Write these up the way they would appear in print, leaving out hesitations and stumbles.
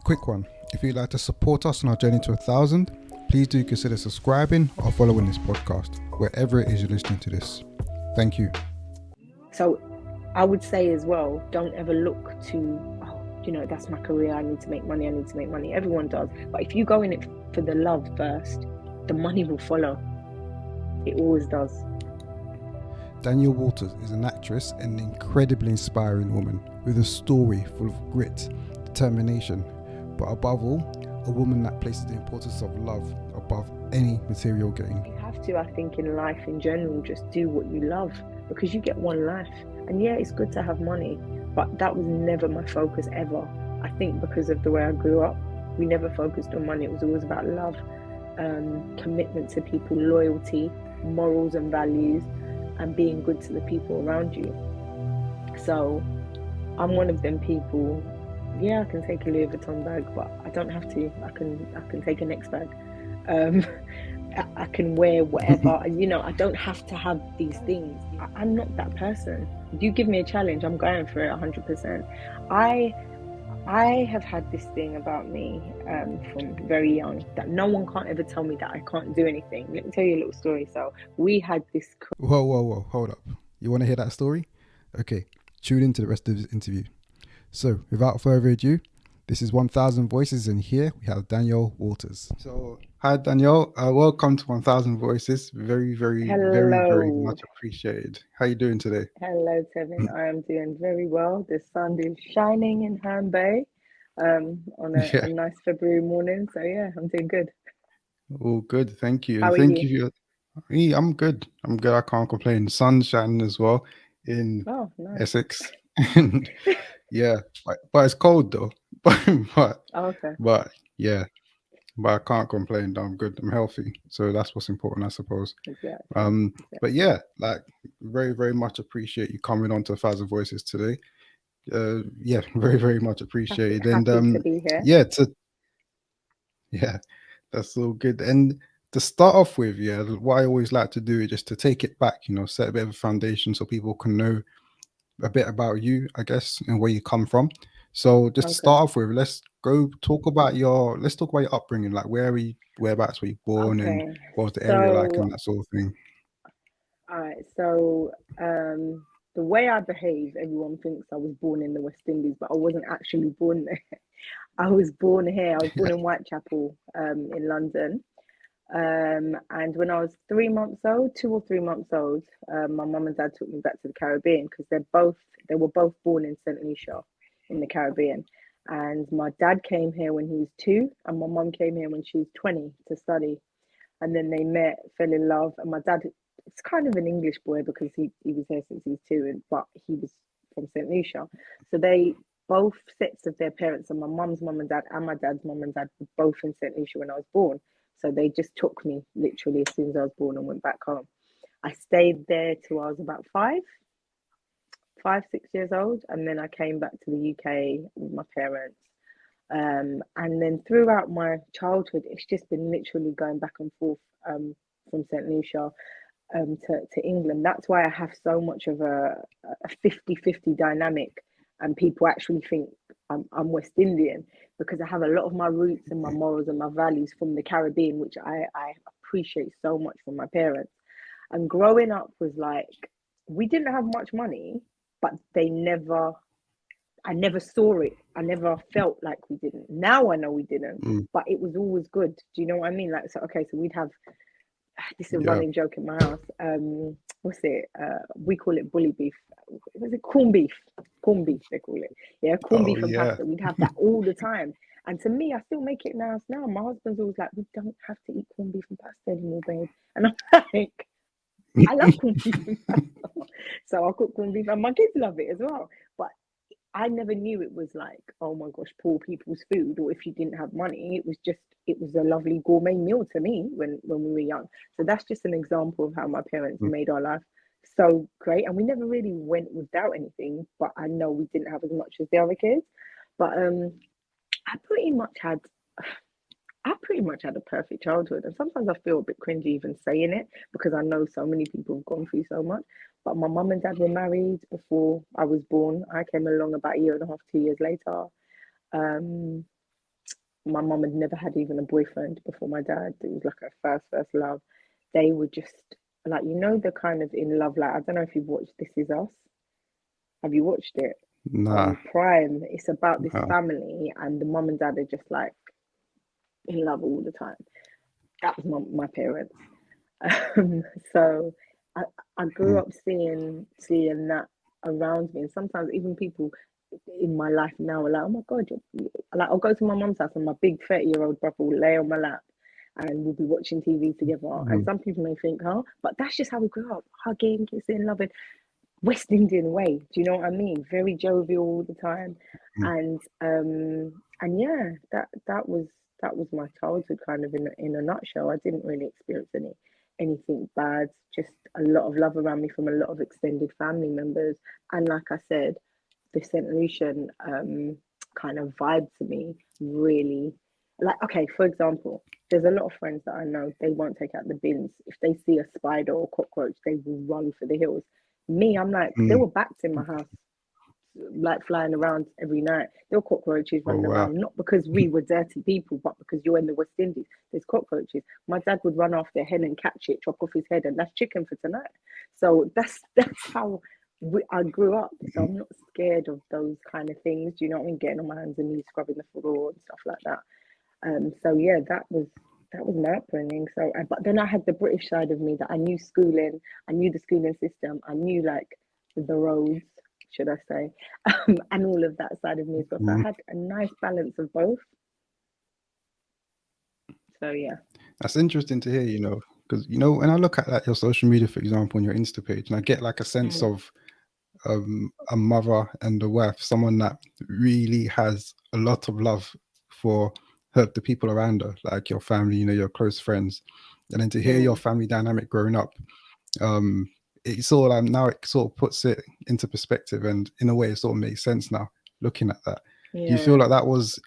Quick one. If you'd like to support us on our journey to 1,000, please do consider subscribing or following this podcast, wherever it is you're listening to this. Thank you. So I would say as well, don't ever look to, that's my career. I need to make money. Everyone does. But if you go in it for the love first, the money will follow. It always does. Danielle Walters is an actress and an incredibly inspiring woman with a story full of grit, determination, but above all, a woman that places the importance of love above any material gain. You have to, I think, in life in general, just do what you love, because you get one life. And yeah, it's good to have money, but that was never my focus ever. I think because of the way I grew up, we never focused on money. It was always about love, commitment to people, loyalty, morals and values, and being good to the people around you. So I'm one of them people. Yeah, I can take a Louis Vuitton bag, but I don't have to. I can take a next bag. I can wear whatever. I don't have to have these things. I'm not that person. If you give me a challenge, I'm going for it 100%. I have had this thing about me from very young, that no one can't ever tell me that I can't do anything. Let me tell you a little story. So we had this. Whoa, hold up. You want to hear that story? Okay, tune into the rest of this interview. So without further ado, this is 1,000 Voices, and here we have Danielle Walters. So hi Danielle, welcome to 1,000 Voices. Very, very, very, very much appreciated. How are you doing today? Hello, Tevin. I am doing very well. The sun is shining in Ham Bay on a nice February morning. So yeah, I'm doing good. Oh, good. Thank you. How are Thank you? you for your... I'm good. I can't complain. Sun's shining as well in nice. Essex. And yeah, but it's cold though. But yeah, but I can't complain. I'm good. I'm healthy. So that's what's important, I suppose. Exactly. But yeah, like very, very much appreciate you coming on to 1,000 Voices today. Yeah, very, very much appreciated. Happy to be here. Yeah, that's all good. And to start off with, what I always like to do is just to take it back, set a bit of a foundation so people can know a bit about you, I guess, and where you come from. So just to start off with, let's talk about your upbringing. Like whereabouts were you born, and what was the area like, and that sort of thing. All right. So the way I behave, everyone thinks I was born in the West Indies, but I wasn't actually born there. I was born here. I was born in Whitechapel, in London. And when I was 3 months old, 2 or 3 months old, my mum and dad took me back to the Caribbean, because they were both born in St. Lucia in the Caribbean. And my dad came here when he was 2, and my mum came here when she was 20 to study. And then they met, fell in love, and my dad, it's kind of an English boy, because he was here since he was 2, but he was from St. Lucia. So they both sets of their parents, and my mum's mum and dad and my dad's mum and dad were both in St. Lucia when I was born. So they just took me literally as soon as I was born and went back home. I stayed there till I was about 6 years old, and then I came back to the UK with my parents. And then throughout my childhood, it's just been literally going back and forth from St. Lucia to England. That's why I have so much of a 50-50 dynamic, and people actually think I'm West Indian, because I have a lot of my roots and my morals and my values from the Caribbean, which I appreciate so much from my parents. And growing up was like, we didn't have much money, but I never saw it. I never felt like we didn't. Now I know we didn't, but it was always good. Do you know what I mean? Like, so we'd have, this is a running joke in my house. What's it? We call it bully beef. Was it corned beef? Corned beef, they call it. Yeah, corned beef and pasta. We'd have that all the time. And to me, I still make it now. My husband's always like, we don't have to eat corned beef and pasta anymore, babe. And I'm like, I love corned beef and pasta. So I cook corned beef, and my kids love it as well. But I never knew it was like, oh my gosh, poor people's food, or if you didn't have money. It was a lovely gourmet meal to me when we were young. So that's just an example of how my parents made our life so great. And we never really went without anything, but I know we didn't have as much as the other kids. But I pretty much had a perfect childhood. And sometimes I feel a bit cringy even saying it, because I know so many people have gone through so much. But my mum and dad were married before I was born. I came along about a year and a half, 2 years later. my mum had never had even a boyfriend before my dad. It was like her first love. They were just like, you know, the kind of in love. Like, I don't know if you've watched This Is Us. Have you watched it Nah. on Prime? It's about this No. family, and the mum and dad are just like in love all the time. That was my parents. Um, so I I grew Mm. up seeing that around me, and sometimes even people in my life now are like, "Oh my God!" Like I'll go to my mum's house, and my big 30-year-old brother will lay on my lap, and we'll be watching TV together. And Mm. some people may think, "Huh?" But that's just how we grew up, hugging, kissing, loving. West Indian way. Do you know what I mean? Very jovial all the time, Mm. and yeah, that was my childhood kind of in a nutshell. I didn't really experience anything bad. Just a lot of love around me from a lot of extended family members, and like I said, the St. Lucian kind of vibe to me really like. Okay, for example. There's a lot of friends that I know they won't take out the bins. If they see a spider or cockroach, they will run for the hills. Me, I'm like, there Mm. were bats in my house, like flying around every night. There were cockroaches Oh running wow. around, not because we were dirty people, but because you're in the West Indies. There's cockroaches. My dad would run after a hen and catch it, chop off his head, and that's chicken for tonight. So that's how I grew up. So Mm. I'm not scared of those kind of things. Do you know what I mean? Getting on my hands and knees, scrubbing the floor and stuff like that. So yeah, that was my upbringing. So, but then I had the British side of me that I knew schooling, I knew the schooling system, I knew like the roads, should I say, and all of that side of me as well. So I Mm. had a nice balance of both. So yeah. That's interesting to hear, because when I look at like your social media, for example, on your Insta page, and I get like a sense Mm, of a mother and a wife, someone that really has a lot of love for the people around her, like your family, your close friends, and then to hear your mm, family dynamic growing up, um, it sort of now it sort of puts it into perspective, and in a way, it sort of makes sense now looking at that. Do you feel yeah. like that was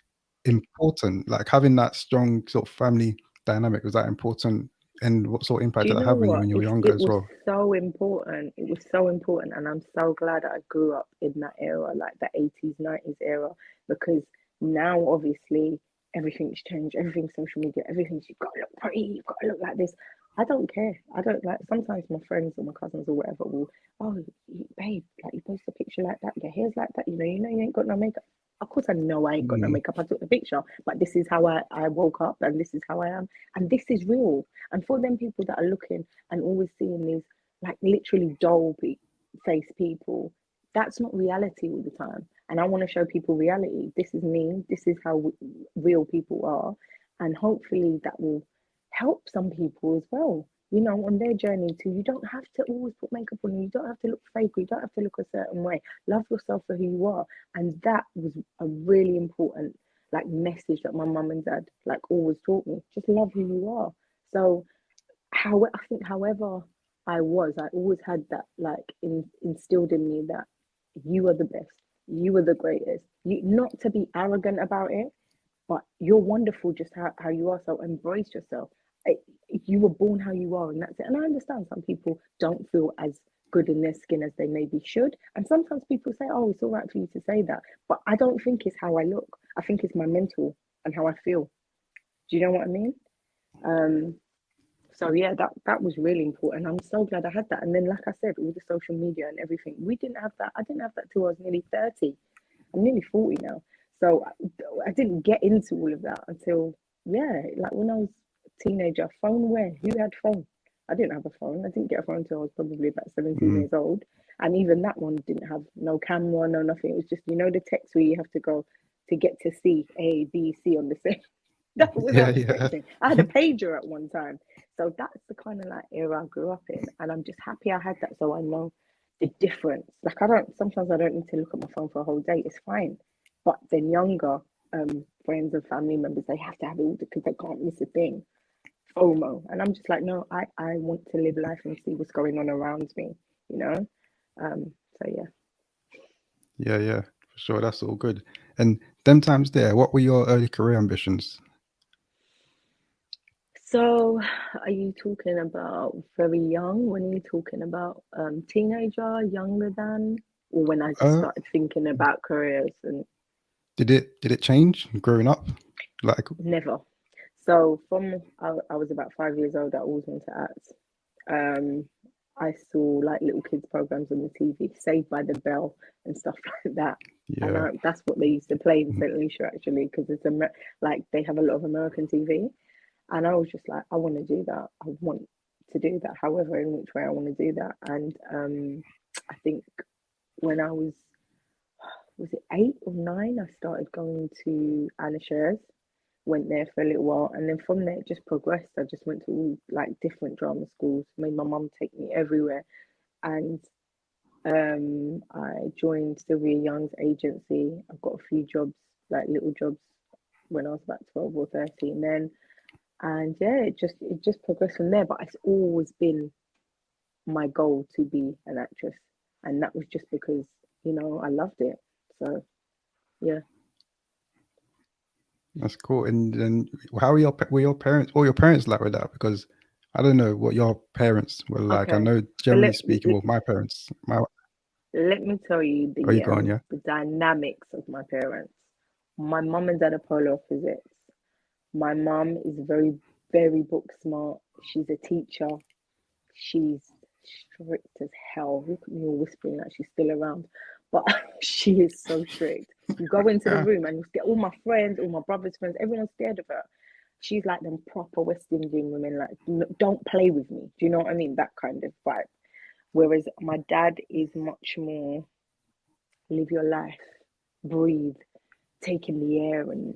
important, like having that strong sort of family dynamic? Was that important, and what sort of Do impact you did that know have on you what? when you were It's younger it as was well? so important. It was so important, and I'm so glad I grew up in that era, like the 80s, 90s era, because now obviously everything's changed. Everything's social media. Everything's you've got to look pretty. You've got to look like this. I don't care. I don't like. Sometimes my friends or my cousins or whatever will, oh, babe, like you post a picture like that. Your hair's like that. You ain't got no makeup. Of course, I know I ain't got no Mm. makeup. I took the picture, but this is how I woke up, and this is how I am, and this is real. And for them people that are looking and always seeing these like literally face people, that's not reality all the time. And I want to show people reality. This is me. This is how real people are, and hopefully that will help some people as well. On their journey too. You don't have to always put makeup on. You don't have to look fake. You don't have to look a certain way. Love yourself for who you are, and that was a really important like message that my mum and dad like always taught me. Just love who you are. So how I think, however I always had that like instilled in me that you are the best, you are the greatest. You not to be arrogant about it, but you're wonderful just how you are. So embrace yourself. I, you were born how you are, and that's it. And I understand some people don't feel as good in their skin as they maybe should, and sometimes people say, "Oh, it's all right for you to say that," but I don't think it's how I look. I think it's my mental and how I feel. Do you know what I mean? Um, so yeah, that was really important. I'm so glad I had that. And then, like I said, all the social media and everything, we didn't have that. I didn't have that till I was nearly 30. I'm nearly 40 now. So I didn't get into all of that until, yeah, like when I was a teenager. Phone where? Who had phone? I didn't have a phone. I didn't get a phone until I was probably about 17 Mm. years old. And even that one didn't have no camera, no nothing. It was just, the text where you have to go to get to C, A, B, C on the same. That was how Yeah, I was yeah. texting. I had a pager at one time. So that's the kind of like era I grew up in. And I'm just happy I had that so I know the difference. Like sometimes I don't need to look at my phone for a whole day. It's fine. But then younger friends and family members, they have to have it all because they can't miss a thing. FOMO. And I'm just like, no, I want to live life and see what's going on around me, you know? So yeah. Yeah, yeah, for sure. That's all good. And them times there, what were your early career ambitions? So, are you talking about very young? When are you talking about teenager, younger than, or when I just Uh, started thinking about careers and did it change growing up? Like, Never. So from I was about 5 years old, I always wanted to act. Um, I saw like little kids programs on the TV, Saved by the Bell and stuff like that. And yeah. that's what they used to play in St. Lucia actually, because it's like they have a lot of American TV. And I was just like, I want to do that. I want to do that, however, in which way I want to do that. And I think when I was it 8 or 9, I started going to Anna Scher's, went there for a little while, and then from there it just progressed. I just went to all like different drama schools, made my mum take me everywhere, and I joined Sylvia Young's agency. I got a few jobs, like little jobs, when I was about 12 or 13 then, and yeah, it just progressed from there. But it's always been my goal to be an actress, and that was just because I loved it. So yeah. That's cool. And how are were your parents, all your parents like with that? Because I don't know what your parents were like. I Okay. know So generally speaking, well, my parents, my, let me tell you are you going? Yeah. the dynamics of my parents. My mum and dad are polar opposites. My mum is very, very book smart. She's a teacher. She's strict as hell. Look at me all whispering like she's still around. But she is so strict. You go into the room and you get all my friends, all my brother's friends, everyone's scared of her. She's like them proper West Indian women, like, don't play with me. Do you know what I mean? That kind of vibe. Whereas my dad is much more live your life, breathe, take in the air and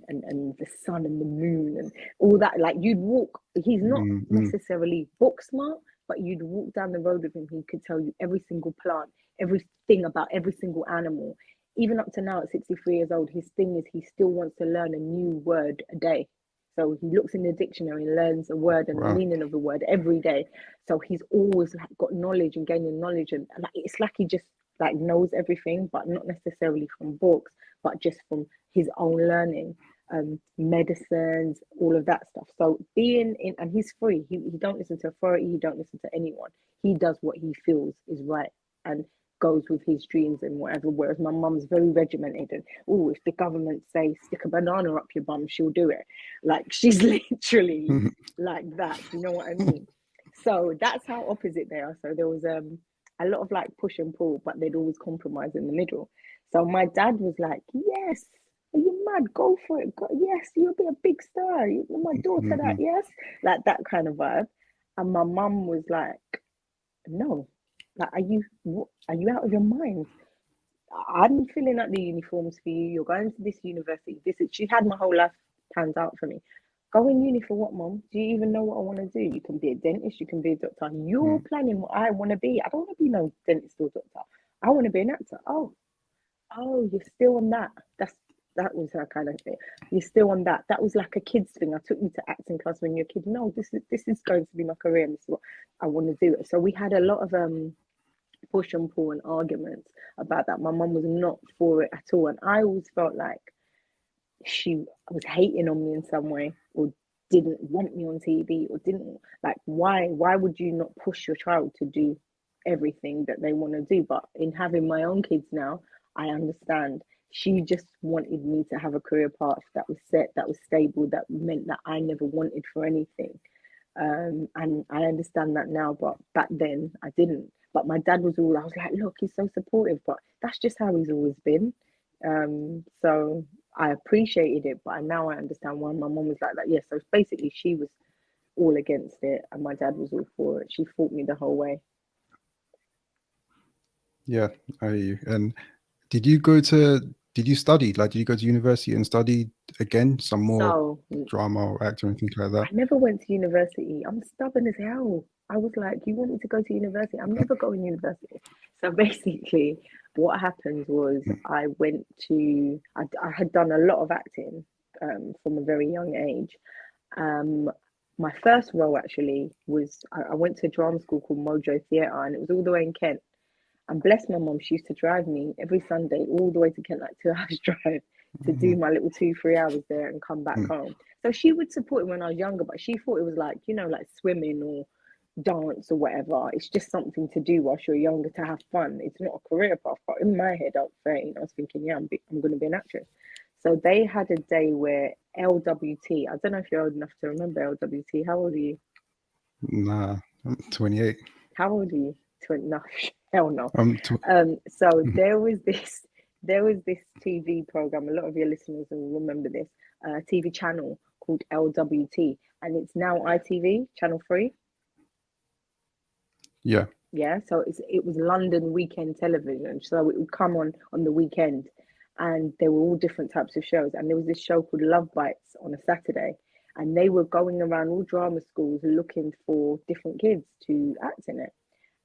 the sun and the moon and all that. Like you'd walk, he's not Mm-hmm. necessarily book smart, but you'd walk down the road with him, he could tell you every single plant, everything about every single animal. Even up to now at 63 years old, his thing is he still wants to learn a new word a day. So he looks in the dictionary and learns a word and the Wow. meaning of the word every day. So he's always like got knowledge and gaining knowledge, and like it's like he just like knows everything, but not necessarily from books, but just from his own learning, medicines, all of that stuff. So being in, and he's free. He don't listen to authority. He don't listen to anyone. He does what he feels is right and goes with his dreams and whatever. Whereas my mum's very regimented and oh, if the government say stick a banana up your bum, she'll do it. Like she's literally like that. Do you know what I mean? So that's how opposite they are. So there was a lot of like push and pull, but they'd always compromise in the middle. So my dad was like, yes, are you mad? Go for it. Go, yes, you'll be a big star. You, my daughter, that, Mm-hmm. yes, like that kind of vibe. And my mum was like, no, like, are you out of your mind? I'm filling out the uniforms for you. You're going to this university. This is, she had my whole life planned out for me. Go in uni for what, mom? Do you even know what I want to do? You can be a dentist, you can be a doctor. You're planning what I want to be. I don't want to be no dentist or doctor. I want to be an actor. Oh, you're still on that. That was her kind of thing. You're still on that. That was like a kid's thing. I took you to acting class when you're a kid. No, this is going to be my career and this is what I want to do. So we had a lot of push and pull and arguments about that. My mum was not for it at all. And I always felt like she was hating on me in some way or didn't want me on TV or didn't like why would you not push your child to do everything that they want to do? But in having my own kids now, I understand. She just wanted me to have a career path that was set, that was stable, that meant that I never wanted for anything. And I understand that now, but back then I didn't. But my dad was all, I was like, look, he's so supportive, but that's just how he's always been. So I appreciated it, but now I understand why my mom was like that. Yeah, so basically she was all against it and my dad was all for it. She fought me the whole way. Yeah, I hear you. And did you go to, did you study? Like, did you go to university and study again, some more So drama or acting and things like I that? never went to university. I'm stubborn as hell. I was like, you want me to go to university? I'm never going to university. So basically, what happened was I had done a lot of acting from a very young age. Um, my first role actually was I went to a drama school called Mojo Theatre and it was all the way in Kent. And bless my mum, she used to drive me every Sunday all the way to Kent, like 2 hours drive, to do my little 2, 3 hours there and come back home. So she would support it when I was younger, but she thought it was like, like swimming or dance or whatever. It's just something to do whilst you're younger to have fun. It's not a career path. But in my head, I was thinking, yeah, I'm going to be an actress. So they had a day where LWT, I don't know if you're old enough to remember LWT. How old are you? Nah, I'm 28. How old are you? 20, no, hell no. I'm tw- So there was this TV program. A lot of your listeners will remember this TV channel called LWT, and it's now ITV Channel 3. yeah, Yeah, so it was London weekend television, so it would come on the weekend, and there were all different types of shows. And there was this show called Love Bites on a Saturday, and they were going around all drama schools looking for different kids to act in it.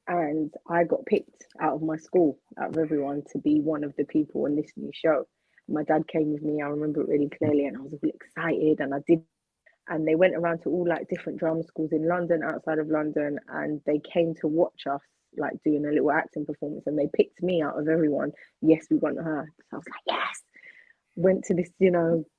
And I got picked out of my school, out of everyone, to be one of the people in this new show. My dad came with me. I remember it really clearly, and I was really excited, and I did. And they went around to all like different drama schools in London, outside of London, and they came to watch us like doing a little acting performance, and they picked me out of everyone. Yes, we want her. So I was like, yes. Went to this,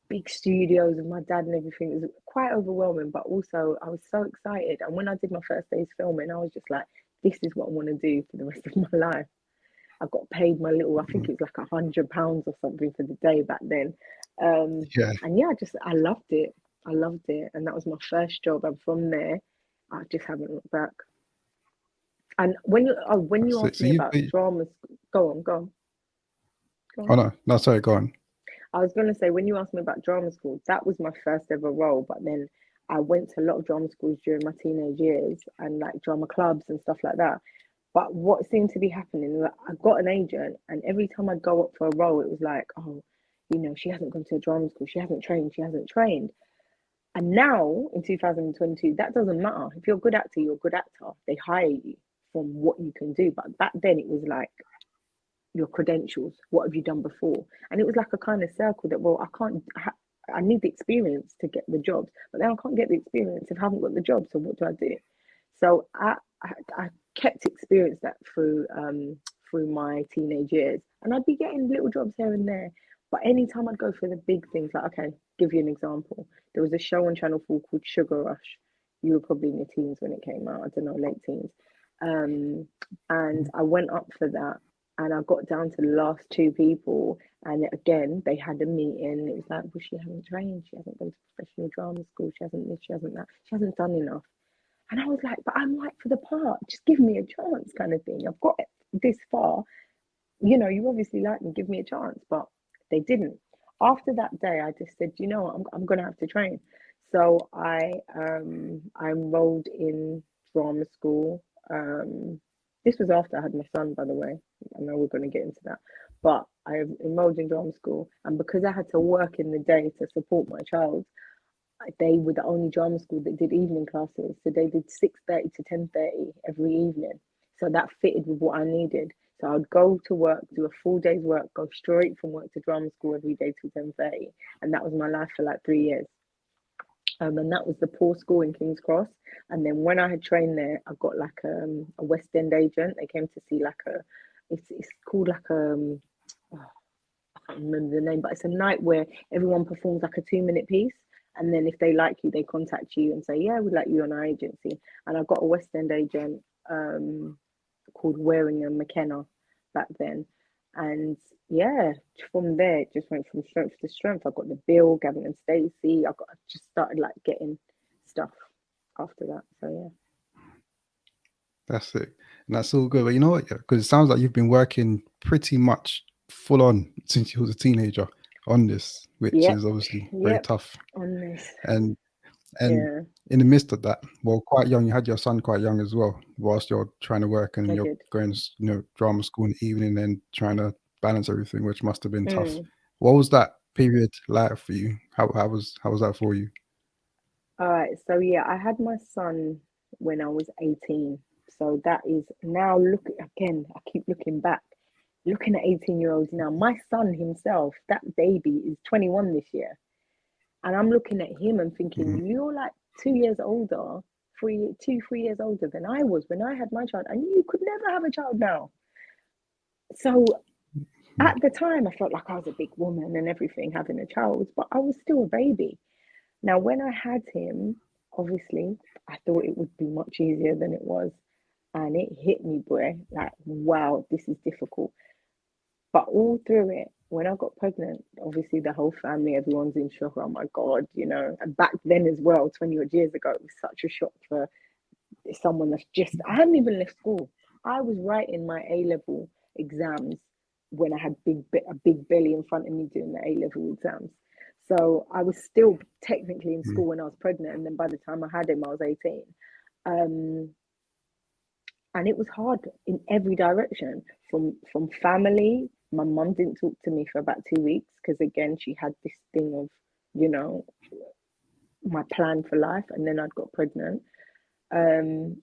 big studios with my dad and everything. It was quite overwhelming, but also I was so excited. And when I did my first day's filming, I was just like, this is what I want to do for the rest of my life. I got paid my little, I think mm, it was like £100 or something for the day back then. yeah. And yeah, I loved it. I loved it. And that was my first job. And from there, I just haven't looked back. And when you So, asked so me you've about been, dramas, go on, go on, go oh on. no, no, sorry, go on. I was going to say, when you asked me about drama school, that was my first ever role. But then I went to a lot of drama schools during my teenage years and like drama clubs and stuff like that. But what seemed to be happening, like, I got an agent, and every time I'd go up for a role, it was like, oh, she hasn't gone to a drama school, she hasn't trained, she hasn't trained. And now in 2022, that doesn't matter. If you're a good actor, you're a good actor. They hire you from what you can do. But back then, it was like, your credentials, what have you done before? And it was like a kind of circle that, well, I need the experience to get the jobs, but then I can't get the experience if I haven't got the job. So what do I do? So I kept experience that through my teenage years, and I'd be getting little jobs here and there. But anytime I'd go for the big things, like, okay, give you an example. There was a show on Channel 4 called Sugar Rush. You were probably in your teens when it came out. I don't know, late teens. And I went up for that, and I got down to the last two people. And again, they had a meeting. It was like, well, she hasn't trained. She hasn't gone to professional drama school. She hasn't this, she hasn't that. She hasn't done enough. And I was like, but I'm right for the part. Just give me a chance, kind of thing. I've got it this far. You obviously like me. Give me a chance. But they didn't. After that day, I just said, you know what, I'm going to have to train. So I enrolled in drama school. This was after I had my son, by the way. I know we're going to get into that. But I enrolled in drama school. And because I had to work in the day to support my child, they were the only drama school that did evening classes. So they did 6:30 to 10:30 every evening. So that fitted with what I needed. So I'd go to work, do a full day's work, go straight from work to drama school every day till 10:30. And that was my life for like 3 years. And that was the poor school in King's Cross. And then when I had trained there, I got like a West End agent. They came to see like it's called like oh, I can't remember the name, but it's a night where everyone performs like a 2-minute piece. And then if they like you, they contact you and say, yeah, we'd like you on our agency. And I got a West End agent called Waring and McKenna back then. And yeah, from there, it just went from strength to strength. I got the bill, Gavin and Stacey. I just started like getting stuff after that. So yeah. That's it. And that's all good. But you know what? Yeah, because it sounds like you've been working pretty much full on since you was a teenager on this, which Yep. is obviously very Yep. tough. On this. And and Yeah, in the midst of that, well, quite young, you had your son quite young as well, whilst you're trying to work and I you're did. going, drama school in the evening and trying to balance everything, which must have been tough. Mm. What was that period like for you? How was that for you? All right. So yeah, I had my son when I was 18. So that is now look again, I keep looking back, looking at 18-year-olds now. My son himself, that baby is 21 this year. And I'm looking at him and thinking, Mm, you're like 2 years older, 3 years older than I was when I had my child, and you could never have a child now. So mm, at the time, I felt like I was a big woman and everything, having a child, but I was still a baby. Now, when I had him, obviously, I thought it would be much easier than it was. And it hit me, boy, like, wow, this is difficult. But all through it, when I got pregnant, obviously the whole family, everyone's in shock. Oh my God, you know. And back then as well, 20 odd years ago, it was such a shock for someone that's just, I hadn't even left school. I was writing my A level exams when I had a big belly in front of me doing the A level exams. So I was still technically in Mm. school when I was pregnant, and then by the time I had him, I was 18. Um, and it was hard in every direction, from family. My mum didn't talk to me for about 2 weeks because again she had this thing of, you know, my plan for life, and then I'd got pregnant. um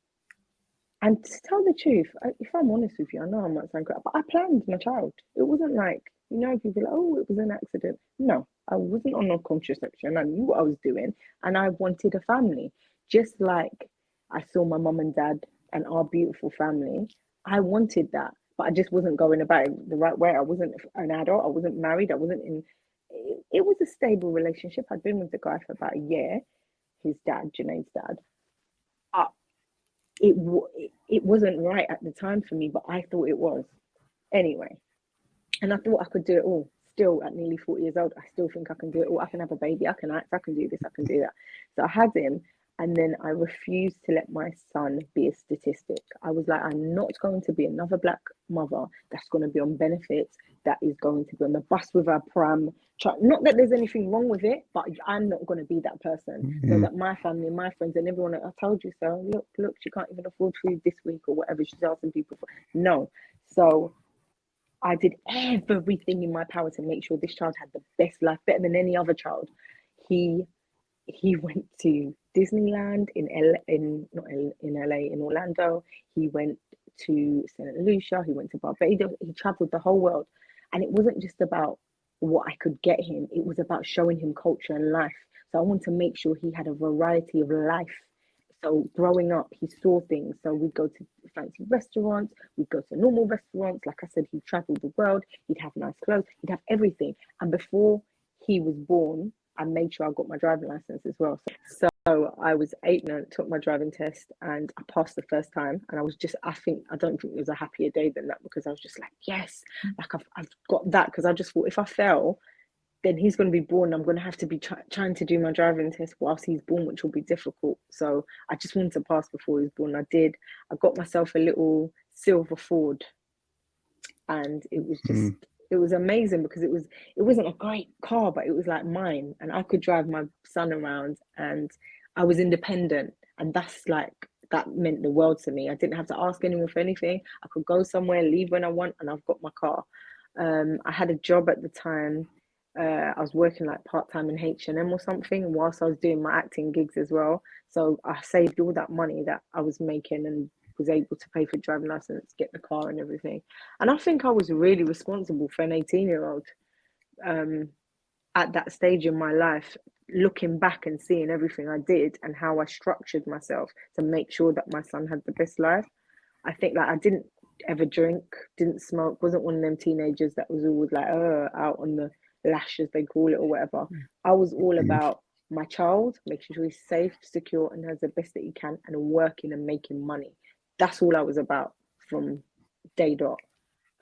and to tell the truth, if I'm honest with you, I know I'm not saying crap, but I planned my child. It wasn't like, you know, people are like, oh, it was an accident. No, I wasn't on no contraception. I knew what I was doing, and I wanted a family. Just like I saw my mum and dad and our beautiful family, I wanted that, but I just wasn't going about it the right way. I wasn't an adult. I wasn't married. I wasn't in. It was a stable relationship. I'd been with the guy for about a year. His dad, Janae's dad. But it wasn't right at the time for me, but I thought it was anyway. And I thought I could do it all. Still, at nearly 40 years old, I still think I can do it all. I can have a baby, I can act, I can do this, I can do that. So I had him, and then I refused to let my son be a statistic. I was like, I'm not going to be another black mother that's going to be on benefits, that is going to be on the bus with her pram. Not that there's anything wrong with it, but I'm not going to be that person. So Mm. that my family, my friends, and everyone, I told you so. Look, she can't even afford food this week or whatever. She's asking people for. No. So I did everything in my power to make sure this child had the best life, better than any other child. He he went to Disneyland in not in LA, in Orlando. He went to St. Lucia. He went to Barbados. He traveled the whole world, and it wasn't just about what I could get him. It was about showing him culture and life. So I wanted to make sure he had a variety of life. So growing up, he saw things. So we'd go to fancy restaurants, we'd go to normal restaurants. Like I said, he'd travel the world, he'd have nice clothes, he'd have everything. And before he was born, I made sure I got my driving license as well. So I was 8 and I took my driving test and I passed the first time. And I don't think it was a happier day than that, because I was just like, yes, like I've got that. Because I just thought, if I fail, then he's going to be born. I'm going to have to be trying to do my driving test whilst he's born, which will be difficult. So I just wanted to pass before he was born. I did. I got myself a little silver Ford, and Mm. it was amazing, because it wasn't a great car, but it was like mine, and I could drive my son around, and I was independent, and that meant the world to me. I didn't have to ask anyone for anything. I could go somewhere, leave when I want, and I've got my car. I had a job at the time. I was working like part time in H&M or something, whilst I was doing my acting gigs as well. So I saved all that money that I was making and was able to pay for driving license, get the car and everything. And I think I was really responsible for an 18-year-old um, at that stage in my life, looking back and seeing everything I did and how I structured myself to make sure that my son had the best life. I think that I didn't ever drink, didn't smoke, wasn't one of them teenagers that was always like, out on the lash, as they call it, or whatever. I was all Mm. about my child, making sure he's safe, secure, and has the best that he can, and working and making money. That's all I was about from day dot.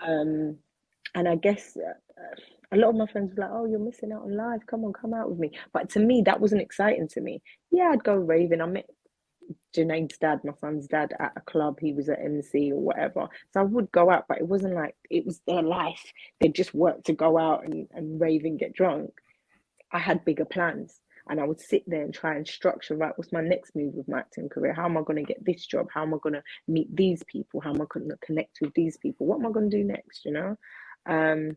Um, and I guess a lot of my friends were like, "Oh, you're missing out on life. Come on, come out with me." But to me, that wasn't exciting to me. Yeah, I'd go raving. I met Janae's dad, my son's dad, at a club. He was at MC or whatever. So I would go out, but it wasn't like it was their life. They just worked to go out and rave and get drunk. I had bigger plans. And I would sit there and try and structure, right, what's my next move with my acting career? How am I going to get this job? How am I going to meet these people? How am I going to connect with these people? What am I going to do next, you know? Um,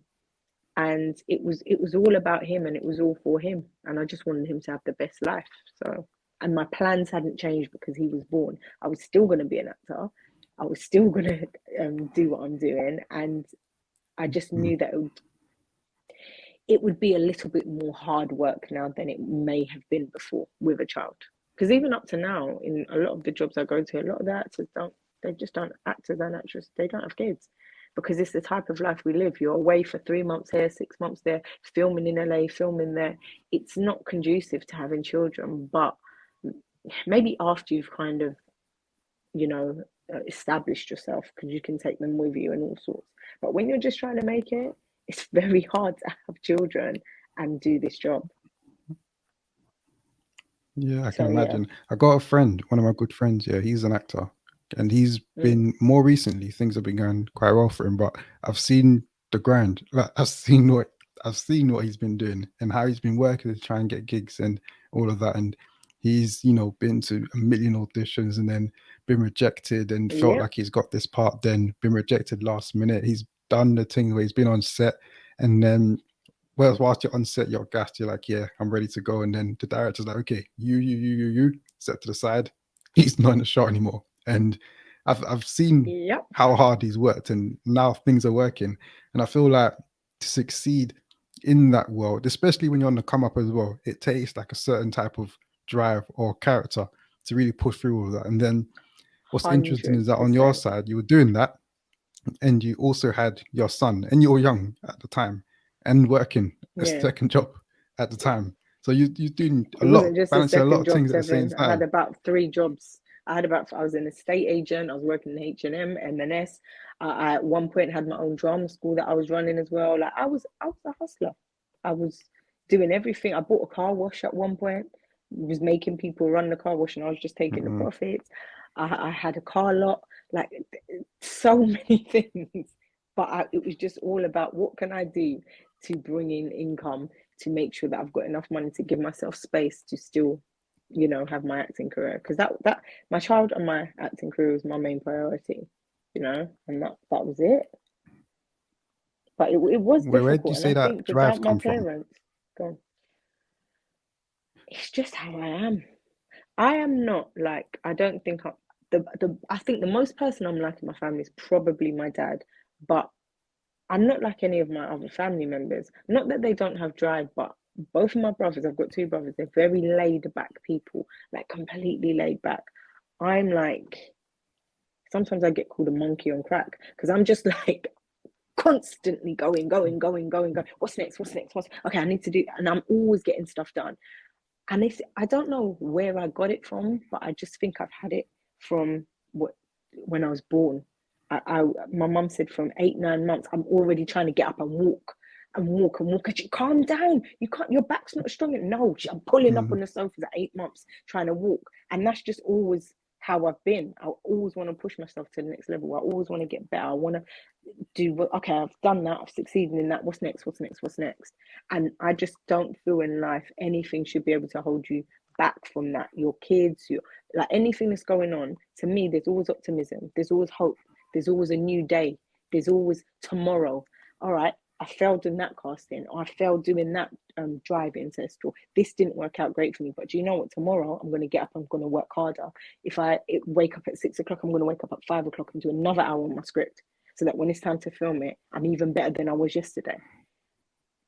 and it was all about him, and it was all for him, and I just wanted him to have the best life. So, and my plans hadn't changed because he was born. I was still going to be an actor. I was still going to do what I'm doing, and I just Mm. knew that it would be a little bit more hard work now than it may have been before with a child. Because even up to now, in a lot of the jobs I go to, a lot of the actors don't, they just don't, actors and actresses, they don't have kids, because it's the type of life we live. You're away for 3 months here, 6 months there, filming in LA, filming there. It's not conducive to having children, but maybe after you've kind of, you know, established yourself, because you can take them with you and all sorts. But when you're just trying to make it, It's very hard to have children and do this job. Yeah, I can So yeah. imagine. I got a friend, one of my good friends. Yeah, he's an actor, and he's Mm. been more recently. Things have been going quite well for him, but I've seen the grind. Like I've seen what he's been doing and how he's been working to try and get gigs and all of that. And he's been to a million auditions and then been rejected and felt Yep. like he's got this part, then been rejected last minute. He's done the thing where he's been on set and then whilst you're on set, you're gassed. You're like, yeah, I'm ready to go. And then the director's like, okay, you, step to the side. He's not in the shot anymore. And I've seen Yep. how hard he's worked, and now things are working. And I feel like to succeed in that world, especially when you're on the come up as well, it takes like a certain type of drive or character to really push through all of that. And then what's interesting is that on your 100%. side, you were doing that and you also had your son and you were young at the time and working a Yeah. second job at the time, so you're doing a It lot, wasn't just a balancing a lot second of job, things at the same Seven. I had time. about 3 jobs. I was an estate agent. I was working in H&M, M&S. I at one point had my own drama school that I was running as well. Like I was a hustler. I was doing everything. I bought a car wash at one point. Was making people run the car wash, and I was just taking the Mm-mm. profits. I had a car lot, like so many things. But it was just all about what can I do to bring in income to make sure that I've got enough money to give myself space to still, have my acting career. Because that my child and my acting career was my main priority, and that was it. But it was Where did you difficult, and say I that think drive without my come from? parents, go it's just how I am. I am not like I don't think the I think the most person I'm like in my family is probably my dad, but I'm not like any of my other family members. Not that they don't have drive, but both of my brothers, I've got 2 brothers, they're very laid back people, like completely laid back. I'm like, sometimes I get called a monkey on crack because I'm just like constantly going, going, going, going, going. What's next? What's next? Okay? I need to do, and I'm always getting stuff done. And I don't know where I got it from, but I just think I've had it from when I was born. My mum said from 8, 9 months, I'm already trying to get up and walk and walk and walk. Calm down. You can't. Your back's not strong enough. No, I'm pulling up Mm. on the sofas at 8 months trying to walk, and that's just always how I've been. I always want to push myself to the next level. I always want to get better. I want to do. Okay, I've done that. I've succeeded in that. What's next? What's next? What's next? And I just don't feel in life anything should be able to hold you back from that. Your kids, like anything that's going on, to me, there's always optimism, there's always hope, there's always a new day, there's always tomorrow. All right, I failed in that casting, or I failed doing that driving test, or this didn't work out great for me. But do you know what? Tomorrow I'm going to get up, I'm going to work harder. If wake up at 6 o'clock, I'm going to wake up at 5 o'clock and do another hour on my script, so that when it's time to film it, I'm even better than I was yesterday.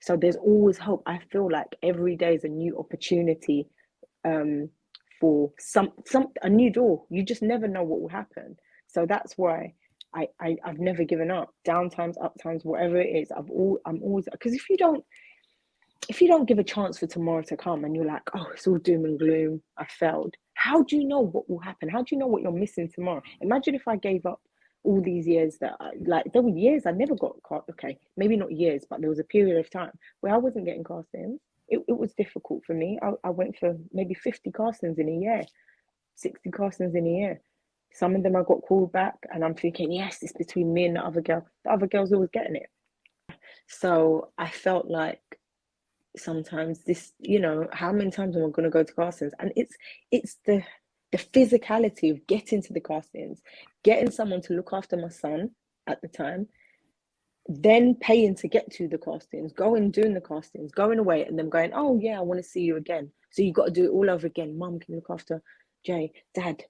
So there's always hope. I feel like every day is a new opportunity, um, for some a new door. You just never know what will happen. So that's why I've never given up. Down times, up times, whatever it is, I'm always, because if you don't give a chance for tomorrow to come and you're like, oh, it's all doom and gloom, I failed. How do you know what will happen? How do you know what you're missing tomorrow? Imagine if I gave up all these years there were years I never got cast. Okay, maybe not years, but there was a period of time where I wasn't getting castings. It was difficult for me. I went for maybe 50 castings in a year, 60 castings in a year. Some of them I got called back, and I'm thinking, yes, it's between me and the other girl. The other girl's always getting it. So I felt like sometimes this, how many times am I going to go to castings? And it's the physicality of getting to the castings, getting someone to look after my son at the time, then paying to get to the castings, going doing the castings, going away, and then going, oh yeah, I want to see you again. So you got to do it all over again. Mum, can you look after Jay, Dad,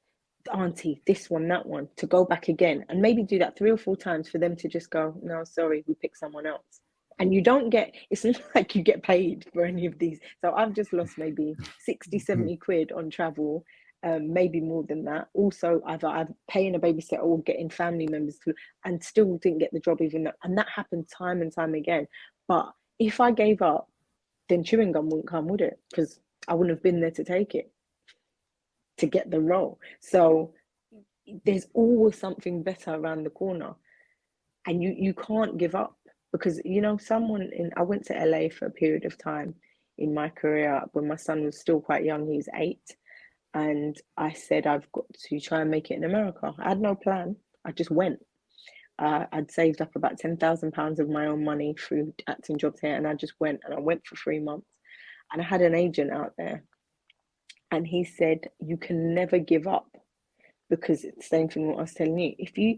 Auntie, this one, that one, to go back again and maybe do that 3 or 4 times for them to just go, no, sorry, we picked someone else. And you don't get, it's not like you get paid for any of these. So I've just lost maybe 60, 70 quid on travel, maybe more than that. Also, either I'm paying a babysitter or getting family members to, and still didn't get the job even though, and that happened time and time again. But if I gave up, then chewing gum wouldn't come, would it? Because I wouldn't have been there to take it, to get the role. So there's always something better around the corner, and you can't give up, because I went to LA for a period of time in my career when my son was still quite young. He was 8, and I said I've got to try and make it in America. I had no plan. I just went. I'd saved up about £10,000 of my own money through acting jobs here, and I just went, and I went for 3 months, and I had an agent out there, and he said you can never give up, because it's the same thing what I was telling you.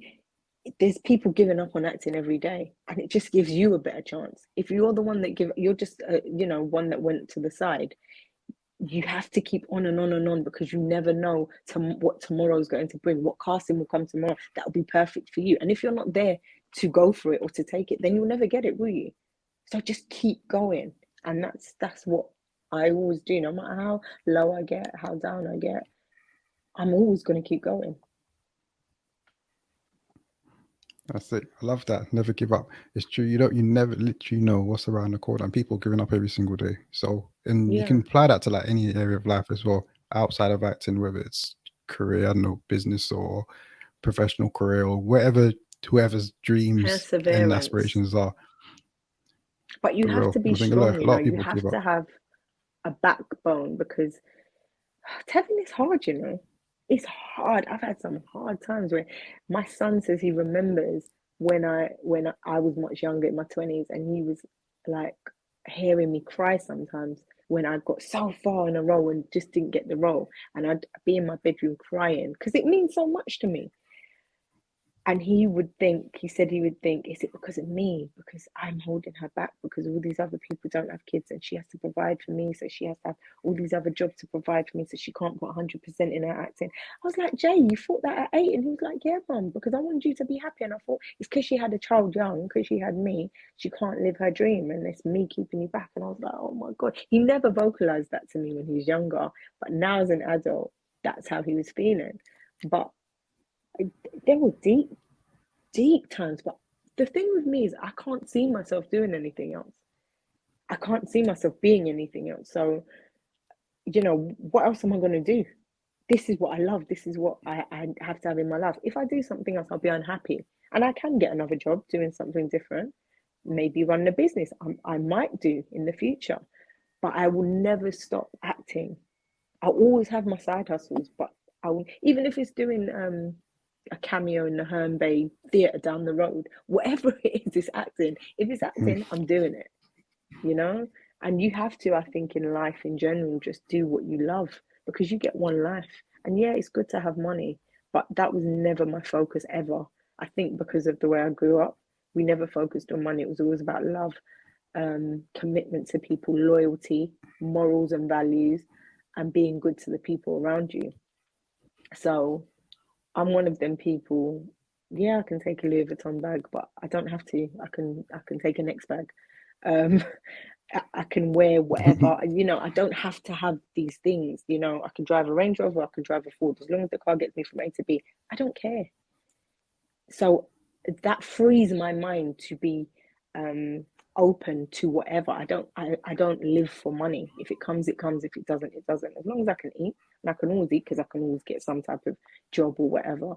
There's people giving up on acting every day, and it just gives you a better chance. If you're the one that you're just one that went to the side. You have to keep on and on and on, because you never know what tomorrow is going to bring, what casting will come tomorrow that will be perfect for you. And if you're not there to go for it or to take it, then you'll never get it, will you? So just keep going. And that's what I always do. No matter how low I get, how down I get, I'm always going to keep going. That's it. I love that. Never give up. It's true. You never literally know what's around the corner, and people giving up every single day. So, and you can Yeah. apply that to like any area of life as well, outside of acting, whether it's career, I don't know, business or professional career or whatever, whoever's dreams and Perseverance. aspirations are. But you For have real. to And be I think strong, a lot of you people give have up. to have a backbone, because telling is hard, It's hard. I've had some hard times where my son says he remembers when I was much younger, in my 20s, and he was like hearing me cry sometimes when I got so far in a role and just didn't get the role, and I'd be in my bedroom crying because it means so much to me. And he said he would think, is it because of me? Because I'm holding her back, because all these other people don't have kids and she has to provide for me. So she has to have all these other jobs to provide for me. So she can't put 100% in her acting. I was like, Jay, you thought that at 8? And he was like, yeah, mum, because I wanted you to be happy. And I thought, it's because she had a child young, because she had me. She can't live her dream. And it's me keeping you back. And I was like, oh my God. He never vocalized that to me when he was younger. But now as an adult, that's how he was feeling. But there were deep times. But the thing with me is I can't see myself doing anything else. I can't see myself being anything else. So, what else am I going to do? This is what I love. This is what I have to have in my life. If I do something else, I'll be unhappy. And I can get another job doing something different, maybe run a business. I might do in the future, but I will never stop acting. I'll always have my side hustles, but I will, even if it's doing a cameo in the Herne Bay Theatre down the road, whatever it is, it's acting. If it's Mm. acting, I'm doing it, you know? And you have to, I think, in life in general, just do what you love, because you get one life. And yeah, it's good to have money, but that was never my focus ever. I think because of the way I grew up, we never focused on money. It was always about love, commitment to people, loyalty, morals and values, and being good to the people around you. So I'm one of them people. Yeah, I can take a Louis Vuitton bag, but I don't have to. I can take a next bag. Um, I can wear whatever. I don't have to have these things. I can drive a Range Rover. I can drive a Ford. As long as the car gets me from A to B, I don't care. So that frees my mind to be um, open to whatever. I don't live for money. If it comes, it comes. If it doesn't, it doesn't. As long as I can eat, and I can always eat because I can always get some type of job or whatever.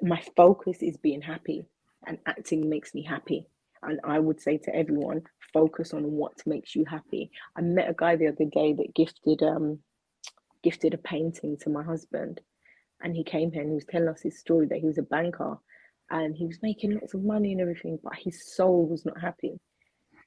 My focus is being happy, and acting makes me happy. And I would say to everyone, focus on what makes you happy. I met a guy the other day that gifted a painting to my husband, and he came here and he was telling us his story that he was a banker and he was making lots of money and everything, but his soul was not happy,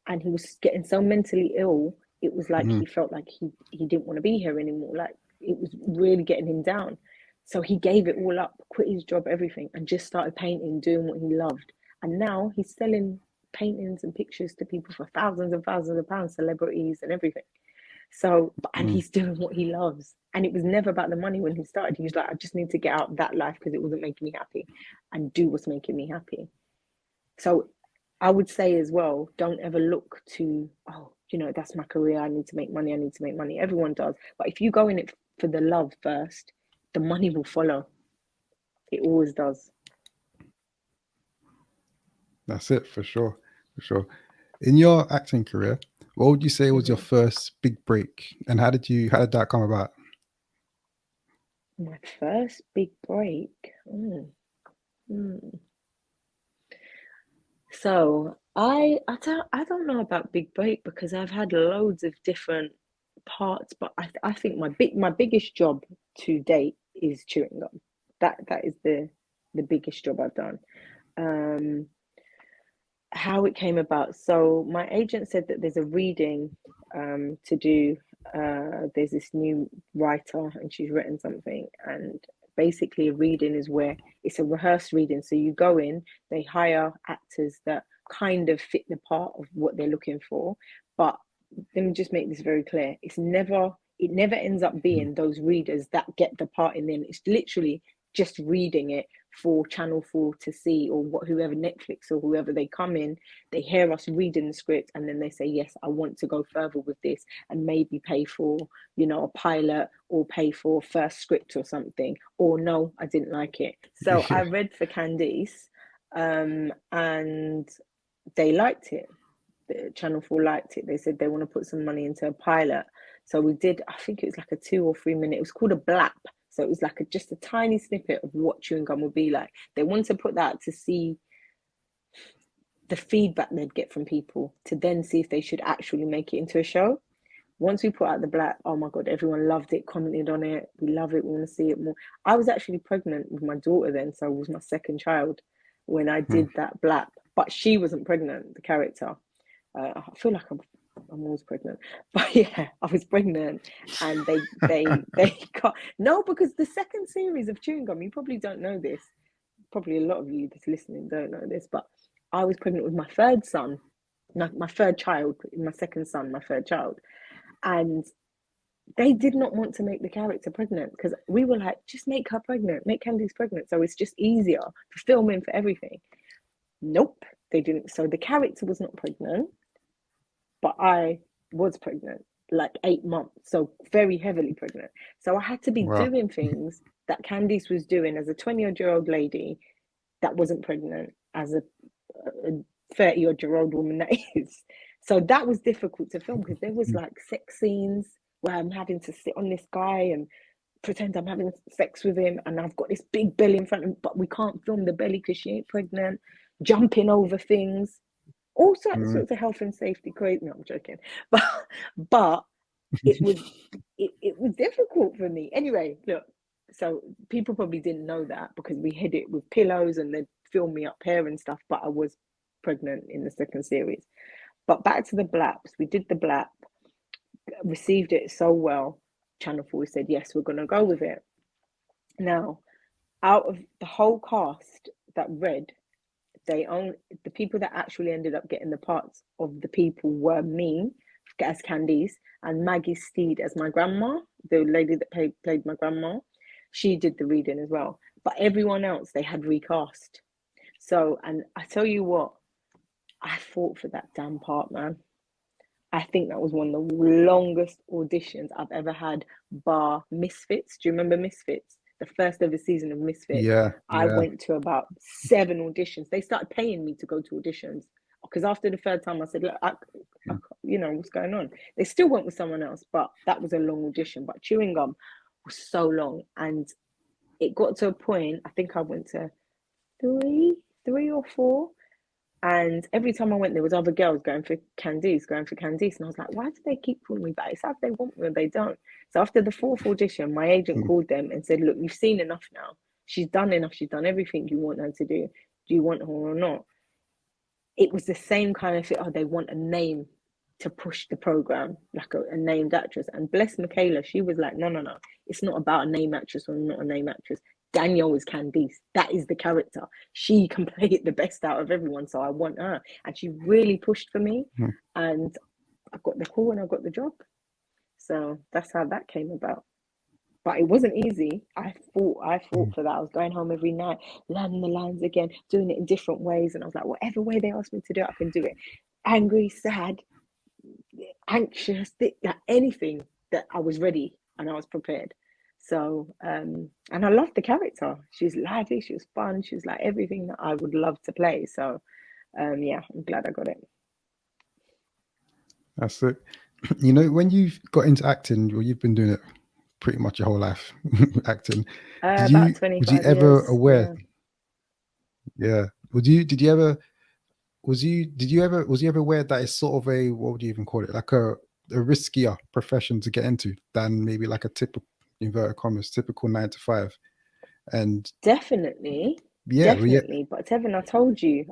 and he was getting so mentally ill. It was like Mm. he felt like he didn't want to be here anymore. Like it was really getting him down. So he gave it all up, quit his job, everything, and just started painting, doing what he loved. And now he's selling paintings and pictures to people for thousands and thousands of pounds, celebrities and everything. So, and Mm. he's doing what he loves. And it was never about the money when he started. He was like, I just need to get out of that life because it wasn't making me happy, and do what's making me happy. So I would say as well, don't ever look to, oh, that's my career. I need to make money. I need to make money. Everyone does. But if you go in it for the love first, the money will follow. It always does. That's it for sure. For sure. In your acting career, what would you say was your Hmm. first big break, and how did that come about? My first big break. Mm. So I don't know about big break because I've had loads of different parts, but I think my biggest job to date is chewing gum. That is the biggest job I've done. Um, how it came about. So my agent said that there's a reading to do. There's this new writer and she's written something, and basically a reading is where it's a rehearsed reading. So you go in, they hire actors that kind of fit the part of what they're looking for. But let me just make this very clear. It never ends up being those readers that get the part in the end. It's literally just reading it for Channel 4 to see, or whoever, Netflix or whoever, they come in, they hear us reading the script, and then they say, yes, I want to go further with this, and maybe pay for, a pilot, or pay for first script or something, or no, I didn't like it. So I Yeah. read for Candice, and they liked it. The Channel 4 liked it. They said they want to put some money into a pilot. So we did, I think it was like a 2 or 3 minute, it was called a blap. So it was like just a tiny snippet of what chewing gum would be like. They wanted to put that to see the feedback they'd get from people, to then see if they should actually make it into a show. Once we put out the blap, oh my God, everyone loved it, commented on it. We love it. We want to see it more. I was actually pregnant with my daughter then. So it was my second child when I did that blap. But she wasn't pregnant, the character. I feel like I'm always pregnant, but yeah, I was pregnant, and they got no, because the second series of chewing gum, you probably don't know this. Probably a lot of you that's listening don't know this, but I was pregnant with my third son, my third child, my second son, my third child, and they did not want to make the character pregnant because we were like, just make her pregnant, make Candice pregnant, so it's just easier for filming, for everything. Nope, they didn't. So the character was not pregnant, but I was pregnant, like 8 months, so very heavily pregnant. So I had to be Wow. doing things that Candice was doing as a 20-odd-year-old lady that wasn't pregnant, as a 30-odd-year-old woman that is. So that was difficult to film because there was like sex scenes where I'm having to sit on this guy and pretend I'm having sex with him, and I've got this big belly in front of him, but we can't film the belly because she ain't pregnant, jumping over things, all sorts Mm. of health and safety crazy. No, I'm joking, but but it was it was difficult for me. Anyway, look, so people probably didn't know that because we hid it with pillows and they'd film me up here and stuff. But I was pregnant in the second series. But back to the blaps, we did the blap, received it so well. Channel 4 said yes, we're gonna go with it. Now, out of the whole cast that read, they only the people that actually ended up getting the parts of the people were me as Candice and Maggie Steed as my grandma, the lady that played my grandma. She did the reading as well. But everyone else they had recast. So, and I tell you what, I fought for that damn part, man. I think that was one of the longest auditions I've ever had, bar Misfits. Do you remember Misfits? The first ever season of Misfits. Yeah. I Yeah. went to about 7 auditions. They started paying me to go to auditions because after the third time I said, look, what's going on? They still went with someone else, but that was a long audition. But chewing gum was so long, and it got to a point, I think I went to three or four, and every time I went, there was other girls going for Candice. And I was like, why do they keep calling me back? It's how they want me or they don't. So after the fourth audition, my agent called them and said, look, you've seen enough now. She's done enough. She's done everything you want her to do. Do you want her or not? It was the same kind of thing. Oh, they want a name to push the program, like a named actress. And bless Michaela, she was like, no, no, no. It's not about a name actress or not a name actress. Danielle is Candice. That is the character. She can play it the best out of everyone. So I want her. And she really pushed for me. And I got the call and I got the job. So that's how that came about. But it wasn't easy. I fought for that. I was going home every night, learning the lines again, doing it in different ways. And I was like, whatever way they asked me to do it, I can do it. Angry, sad, anxious, like anything that I was ready and I was prepared. So, and I loved the character. She was lively, she was fun, she was like everything that I would love to play. So, yeah, I'm glad I got it. That's it. You know, when you've got into acting, well, you've been doing it pretty much your whole life, acting. About Was you 25 ever years. aware? Yeah. Yeah. Did you ever was you ever aware that it's sort of a, what would you even call it, like a riskier profession to get into than maybe like a typical, inverted commas, typical 9 to 5? And Definitely, yeah, well, yeah, definitely. But Tevin, I told you,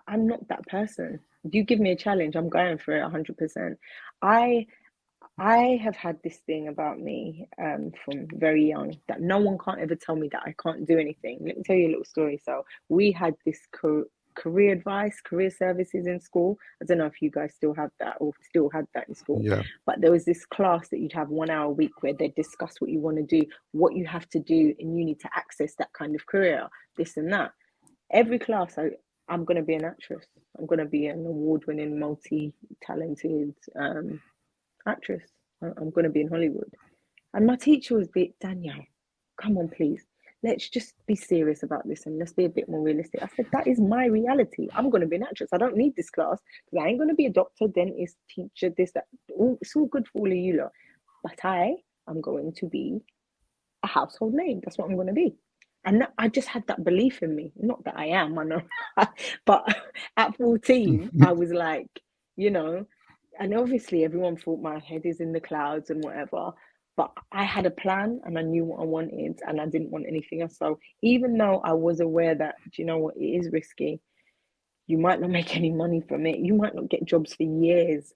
I'm not that person. You give me a challenge, I'm going for it 100%. I I have had this thing about me from very young that no one can't ever tell me that I can't do anything. Let me tell you a little story. So we had this career advice, career services in school. I don't know if you guys still have that or still had that in school, yeah, but there was this class that you'd have 1 hour a week where they discuss what you want to do, what you have to do, and you need to access that kind of career, this and that. Every class, I'm going to be an actress. I'm going to be an award-winning, multi-talented actress. I'm going to be in Hollywood. And my teacher was bit, Danielle, come on, please. Let's just be serious about this and let's be a bit more realistic. I said, that is my reality. I'm going to be an actress. I don't need this class because I ain't going to be a doctor, dentist, teacher, this, that. It's all good for all of you lot. But I am going to be a household name. That's what I'm going to be. And I just had that belief in me. Not that I am, I know. But at 14, I was like, you know, and obviously everyone thought my head is in the clouds and whatever. But I had a plan and I knew what I wanted and I didn't want anything else. So even though I was aware that, do you know what, it is risky, you might not make any money from it, you might not get jobs for years,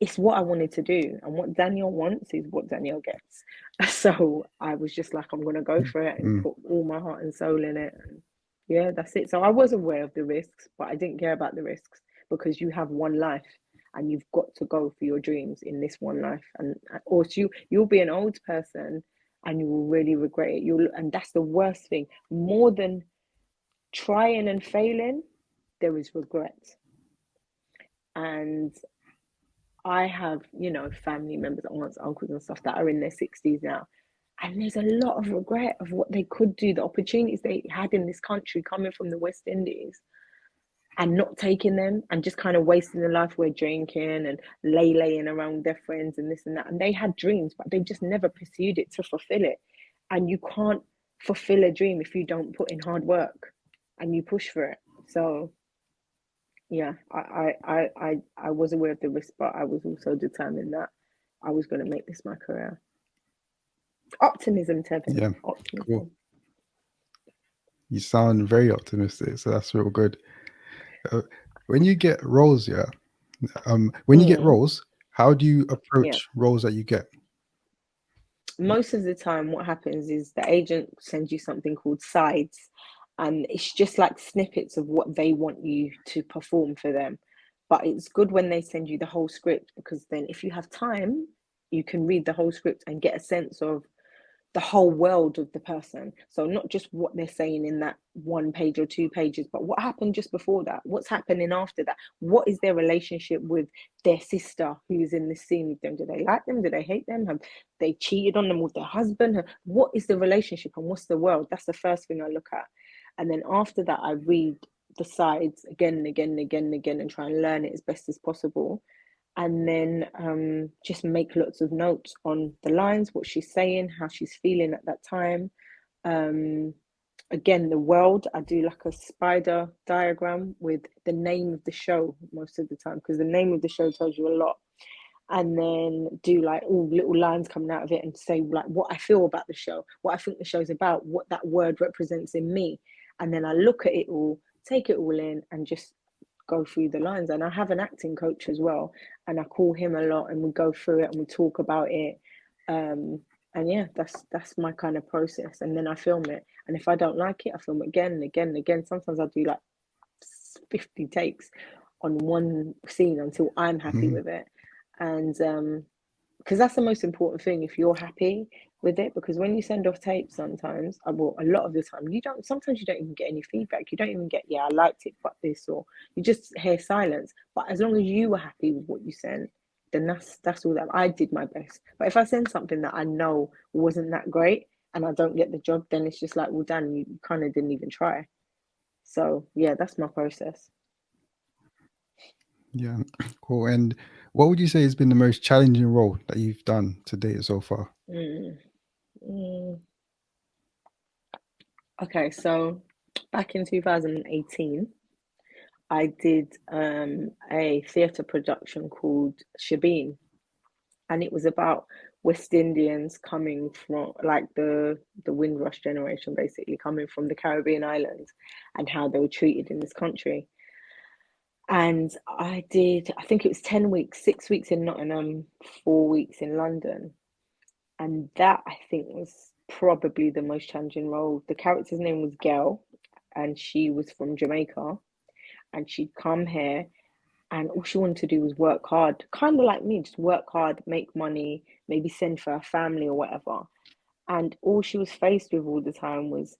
it's what I wanted to do. And what Danielle wants is what Danielle gets. So I was just like, I'm going to go for it and mm, put all my heart and soul in it. And yeah, that's it. So I was aware of the risks, but I didn't care about the risks because you have one life and you've got to go for your dreams in this one life. And or you'll be an old person and you will really regret it. And that's the worst thing. More than trying and failing, there is regret. And I have, family members, aunts, uncles, and stuff that are in their 60s now. And there's a lot of regret of what they could do, the opportunities they had in this country coming from the West Indies and not taking them and just kind of wasting their life where drinking and laying around with their friends and this and that. And they had dreams, but they just never pursued it to fulfill it. And you can't fulfill a dream if you don't put in hard work and you push for it. So yeah, I was aware of the risk, but I was also determined that I was going to make this my career. Optimism, Tevin. yeah, cool. Optimism. You sound very optimistic, so that's real good. Uh, when you get roles, yeah, when you get Mm, roles, how do you yeah. approach roles that you get? Most of the time, what happens is the agent sends you something called sides, and it's just like snippets of what they want you to perform for them. But it's good when they send you the whole script because then, if you have time, you can read the whole script and get a sense of the whole world of the person. So not just what they're saying in that 1 page or 2 pages, but what happened just before that, what's happening after that, what is their relationship with their sister who's in the scene with them, do they like them, do they hate them, have they cheated on them with their husband, what is the relationship and what's the world. That's the first thing I look at. And then after that I read the sides again and again and again and again and try and learn it as best as possible, and then just make lots of notes on the lines, what she's saying, how she's feeling at that time. Um, Again, the world, I do like a spider diagram with the name of the show most of the time because the name of the show tells you a lot. And then do like all little lines coming out of it and say like what I feel about the show, what I think the show's about, what that word represents in me. And then I look at it all, take it all in, and just go through the lines. And I have an acting coach as well, and I call him a lot, and we go through it and we talk about it. And yeah, that's my kind of process. And then I film it, and if I don't like it, I film it again and again and again. Sometimes I do like 50 takes on one scene until I'm happy Mhm. with it. And because that's the most important thing, if you're happy with it, because when you send off tapes sometimes, well, a lot of the time you don't, sometimes you don't even get any feedback, you don't even get, yeah, I liked it but this, or you just hear silence. But as long as you were happy with what you sent, then that's all that I did my best. But if I send something that I know wasn't that great and I don't get the job, then it's just like, well, Dan, you kind of didn't even try. So yeah, that's my process. Yeah, cool. And what would you say has been the most challenging role that you've done to date so far? Mm, mm. Okay, so back in 2018, I did a theatre production called Shabin, and it was about West Indians coming from like the Windrush generation, basically coming from the Caribbean islands, and how they were treated in this country. And I did, I think it was 10 weeks, 6 weeks in Nottingham, 4 weeks in London, and that I think was probably the most challenging role. The character's name was Gail, and she was from Jamaica, and she'd come here and all she wanted to do was work hard, kind of like me, just work hard, make money, maybe send for her family or whatever. And all she was faced with all the time was,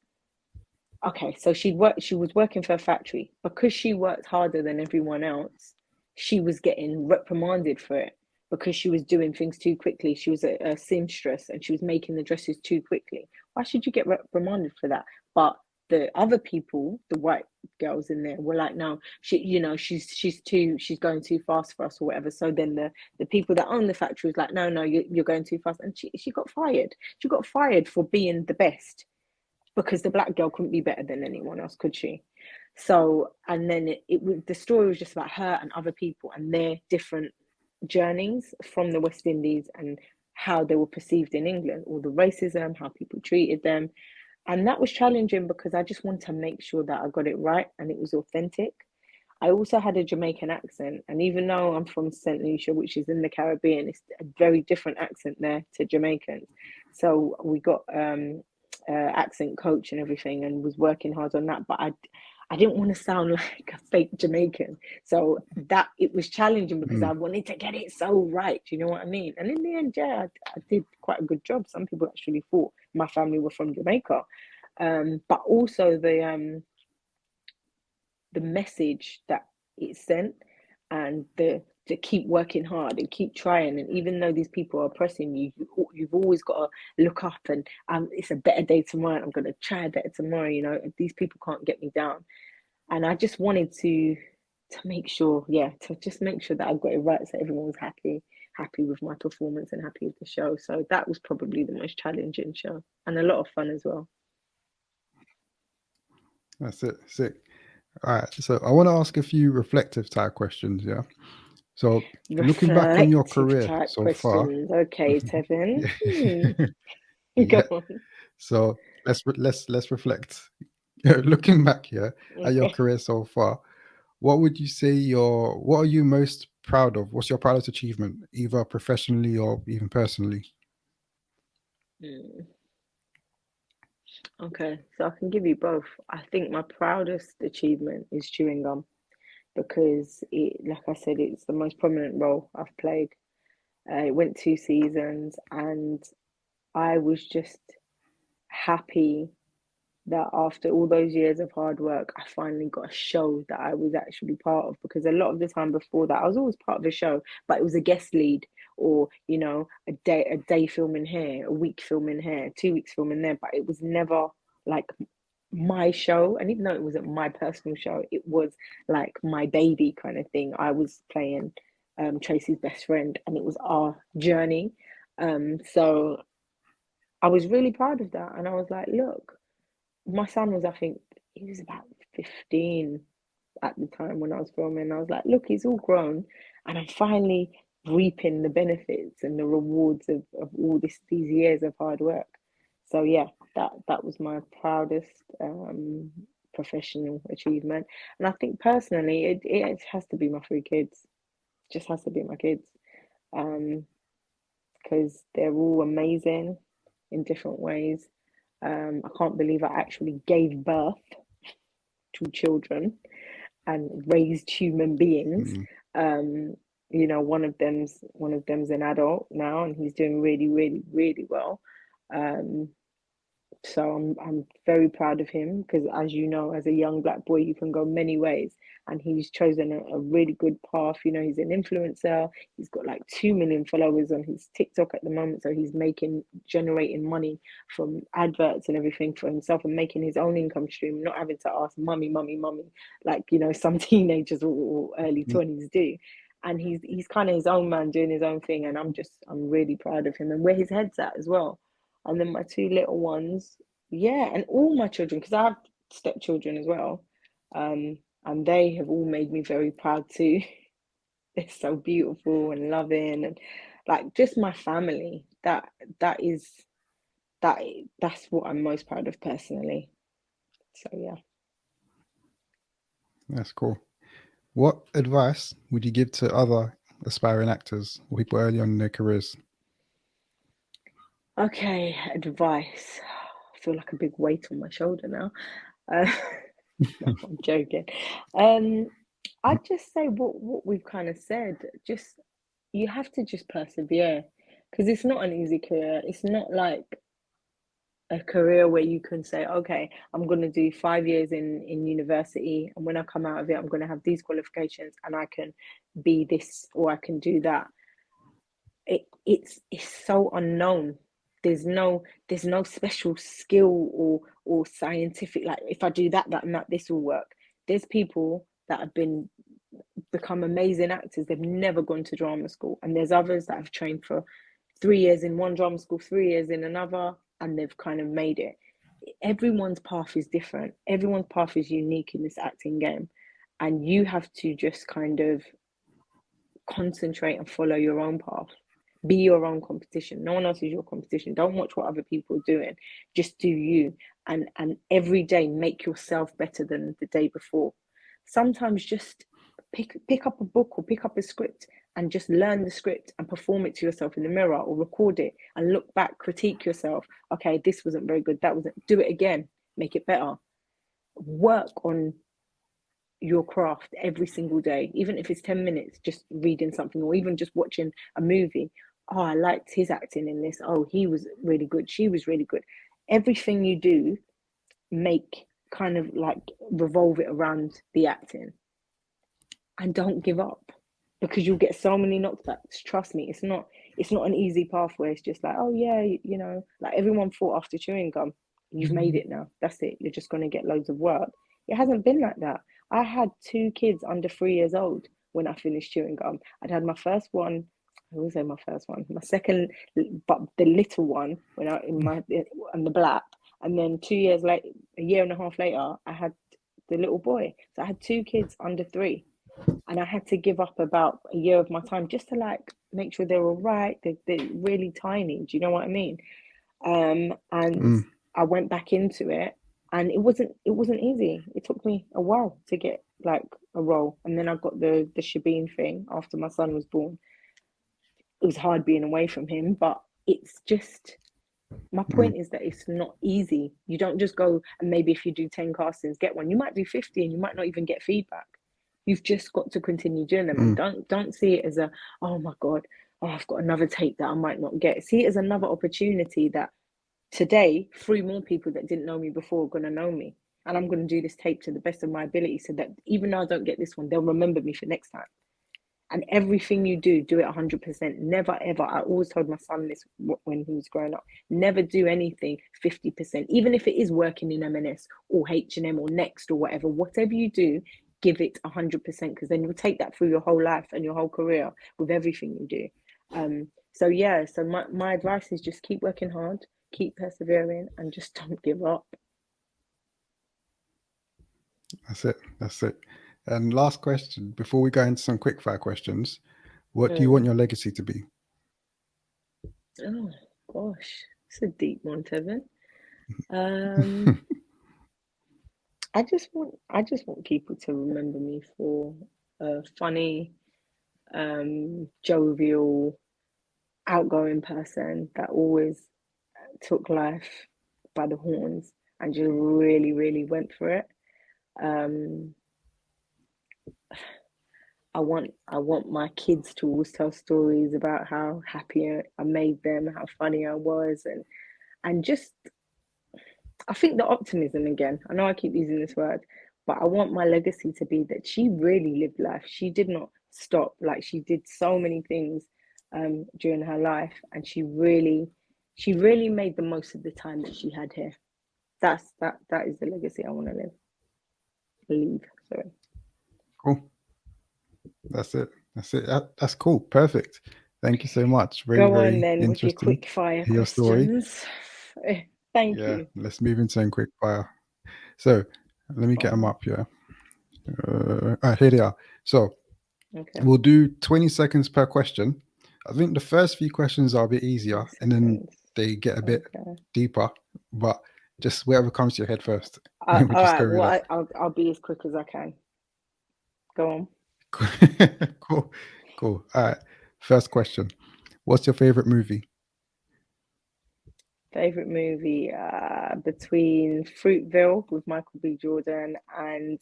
okay, so she was working for a factory. Because she worked harder than everyone else, she was getting reprimanded for it because she was doing things too quickly. She was a seamstress and she was making the dresses too quickly. Why should you get reprimanded for that? But the other people, the white girls in there, were like, no, she's going too fast for us or whatever. So then the people that own the factory was like, no, you're going too fast, and she got fired. She got fired for being the best, because the black girl couldn't be better than anyone else, could she? So, and then the story was just about her and other people and their different journeys from the West Indies and how they were perceived in England, all the racism, how people treated them. And that was challenging because I just wanted to make sure that I got it right and it was authentic. I also had a Jamaican accent, and even though I'm from St. Lucia, which is in the Caribbean, it's a very different accent there to Jamaicans. So we got accent coach and everything, and was working hard on that. But I didn't want to sound like a fake Jamaican, so that it was challenging because I Mm. wanted to get it so right. Do you know what I mean? And in the end, yeah, I did quite a good job. Some people actually thought my family were from Jamaica, but also the message that it sent, and the to keep working hard and keep trying. And even though these people are oppressing you, you've always got to look up and it's a better day tomorrow. I'm going to try better tomorrow. You know, these people can't get me down. And I just wanted to make sure, yeah, to just make sure that I got it right, so everyone was happy with my performance and happy with the show. So that was probably the most challenging show, and a lot of fun as well. That's it. Sick. All right. So I want to ask a few reflective type questions. Yeah. So looking back on your Reflective career type so far, questions. Okay, Tevin. yeah, Go yeah. on. So let's reflect. Looking back here at your Okay. career so far, what are you most proud of? What's your proudest achievement, either professionally or even personally? Mm, okay, so I can give you both. I think my proudest achievement is chewing gum, because like I said, it's the most prominent role I've played. It went 2 seasons, and I was just happy that after all those years of hard work, I finally got a show that I was actually part of. Because a lot of the time before that, I was always part of a show, but it was a guest lead, or a day filming here, a week filming here, 2 weeks filming there. But it was never like my show. And even though it wasn't my personal show, it was like my baby kind of thing. I was playing Tracy's best friend, and it was our journey. So I was really proud of that, and I was like, look, my son was, I think, he was about 15 at the time when I was filming. I was like, look, he's all grown, and I'm finally reaping the benefits and the rewards of all these years of hard work. So yeah, that was my proudest professional achievement. And I think personally, it has to be my 3 kids. Just has to be my kids. Um, because they're all amazing in different ways. I can't believe I actually gave birth to children and raised human beings. Mm. Um, one of them's an adult now, and he's doing really, really, really well. Um, so I'm very proud of him, because, as you know, as a young black boy, you can go many ways, and he's chosen a really good path. You know, he's an influencer. He's got like 2 million followers on his TikTok at the moment, so he's generating money from adverts and everything for himself, and making his own income stream, not having to ask mummy, mummy, mummy, like some teenagers or early Mm. 20s do. And he's kind of his own man, doing his own thing, and I'm really proud of him and where his head's at as well. And then my 2 little ones, yeah, and all my children, because I have stepchildren as well. and they have all made me very proud too. They're so beautiful and loving, and like just my family. That is that that's what I'm most proud of personally. So yeah. That's cool. What advice would you give to other aspiring actors or people early on in their careers? Okay, advice. I feel like a big weight on my shoulder now. Uh, no, I'm joking. I'd just say what we've kind of said. Just you have to just persevere because it's not an easy career. It's not like a career where you can say, okay, I'm going to do 5 years in university, and when I come out of it, I'm going to have these qualifications, and I can be this or I can do that. It's so unknown. There's no special skill or scientific, like if I do that and that, this will work. There's people that have become amazing actors. They've never gone to drama school, and there's others that have trained for 3 years in one drama school, 3 years in another, and they've kind of made it. Everyone's path is different. Everyone's path is unique in this acting game, and you have to just kind of concentrate and follow your own path. Be your own competition. No one else is your competition. Don't watch what other people are doing. Just do you. And every day make yourself better than the day before. Sometimes just pick up a book or pick up a script and just learn the script and perform it to yourself in the mirror or record it and look back, critique yourself. Okay, this wasn't very good. That wasn't. Do it again. Make it better. Work on your craft every single day, even if it's 10 minutes, just reading something or even just watching a movie. Oh, I liked his acting in this. Oh, he was really good. She was really good. Everything you do, make kind of like revolve it around the acting, and don't give up because you'll get so many knockbacks. Trust me, it's not an easy pathway. It's just like, oh yeah, like everyone thought after chewing gum, you've made it now. That's it. You're just going to get loads of work. It hasn't been like that. I had two kids under 3 years old when I finished chewing gum. I'd had my first one. I always say my first one. My second, but the little one when I in my and the black. And then 2 years later, a year and a half later, I had the little boy. So I had two kids under three, and I had to give up about a year of my time just to like make sure they're all right. They're really tiny. Do you know what I mean? And Mm, I went back into it, and it wasn't easy. It took me a while to get like a role, and then I got the Shabeen thing after my son was born. It was hard being away from him, but it's just my mm, point is that it's not easy. You don't just go and maybe if you do 10 castings, get one. You might do 50 and you might not even get feedback. You've just got to continue doing them, and mm, don't see it as a, oh my God, oh, I've got another tape that I might not get. See it as another opportunity that today, three more people that didn't know me before are going to know me. And I'm going to do this tape to the best of my ability so that even though I don't get this one, they'll remember me for next time. And everything you do it 100%. Never ever. I always told my son this when he was growing up. Never do anything 50%, even if it is working in M&S or H&M or Next or whatever. Whatever you do, give it 100% because then you'll take that through your whole life and your whole career with everything you do. So yeah. So my advice is just keep working hard, keep persevering, and just don't give up. that's it. That's it. And last question before we go into some quick fire questions, what do you Mm. want your legacy to be? Oh gosh, it's a deep one, Tevin. Um, I just want people to remember me for a funny, jovial, outgoing person that always took life by the horns and just really, really went for it. Um, I want my kids to always tell stories about how happy I made them, how funny I was, and just I think the optimism again. I know I keep using this word, but I want my legacy to be that she really lived life. She did not stop. Like she did so many things during her life, and she really made the most of the time that she had here. That is the legacy I want to leave. Sorry. Cool. That's it. That's it. That's cool. Perfect. Thank you so much. Very, Go on very then with your interesting quick fire to hear your story. questions. Thank Yeah, you. let's move into some quick fire. So let me get them Fine. up here. Here they are. So Okay. we'll do 20 seconds per question. I think the first few questions are a bit easier 20 and then seconds. they get a bit Okay. deeper, but just whatever comes to your head first. We'll All just right. go with Well, that. I'll be as quick as I can. Go on. Cool. Cool. All right. First question. What's your favorite movie? Favorite movie between Fruitville with Michael B. Jordan and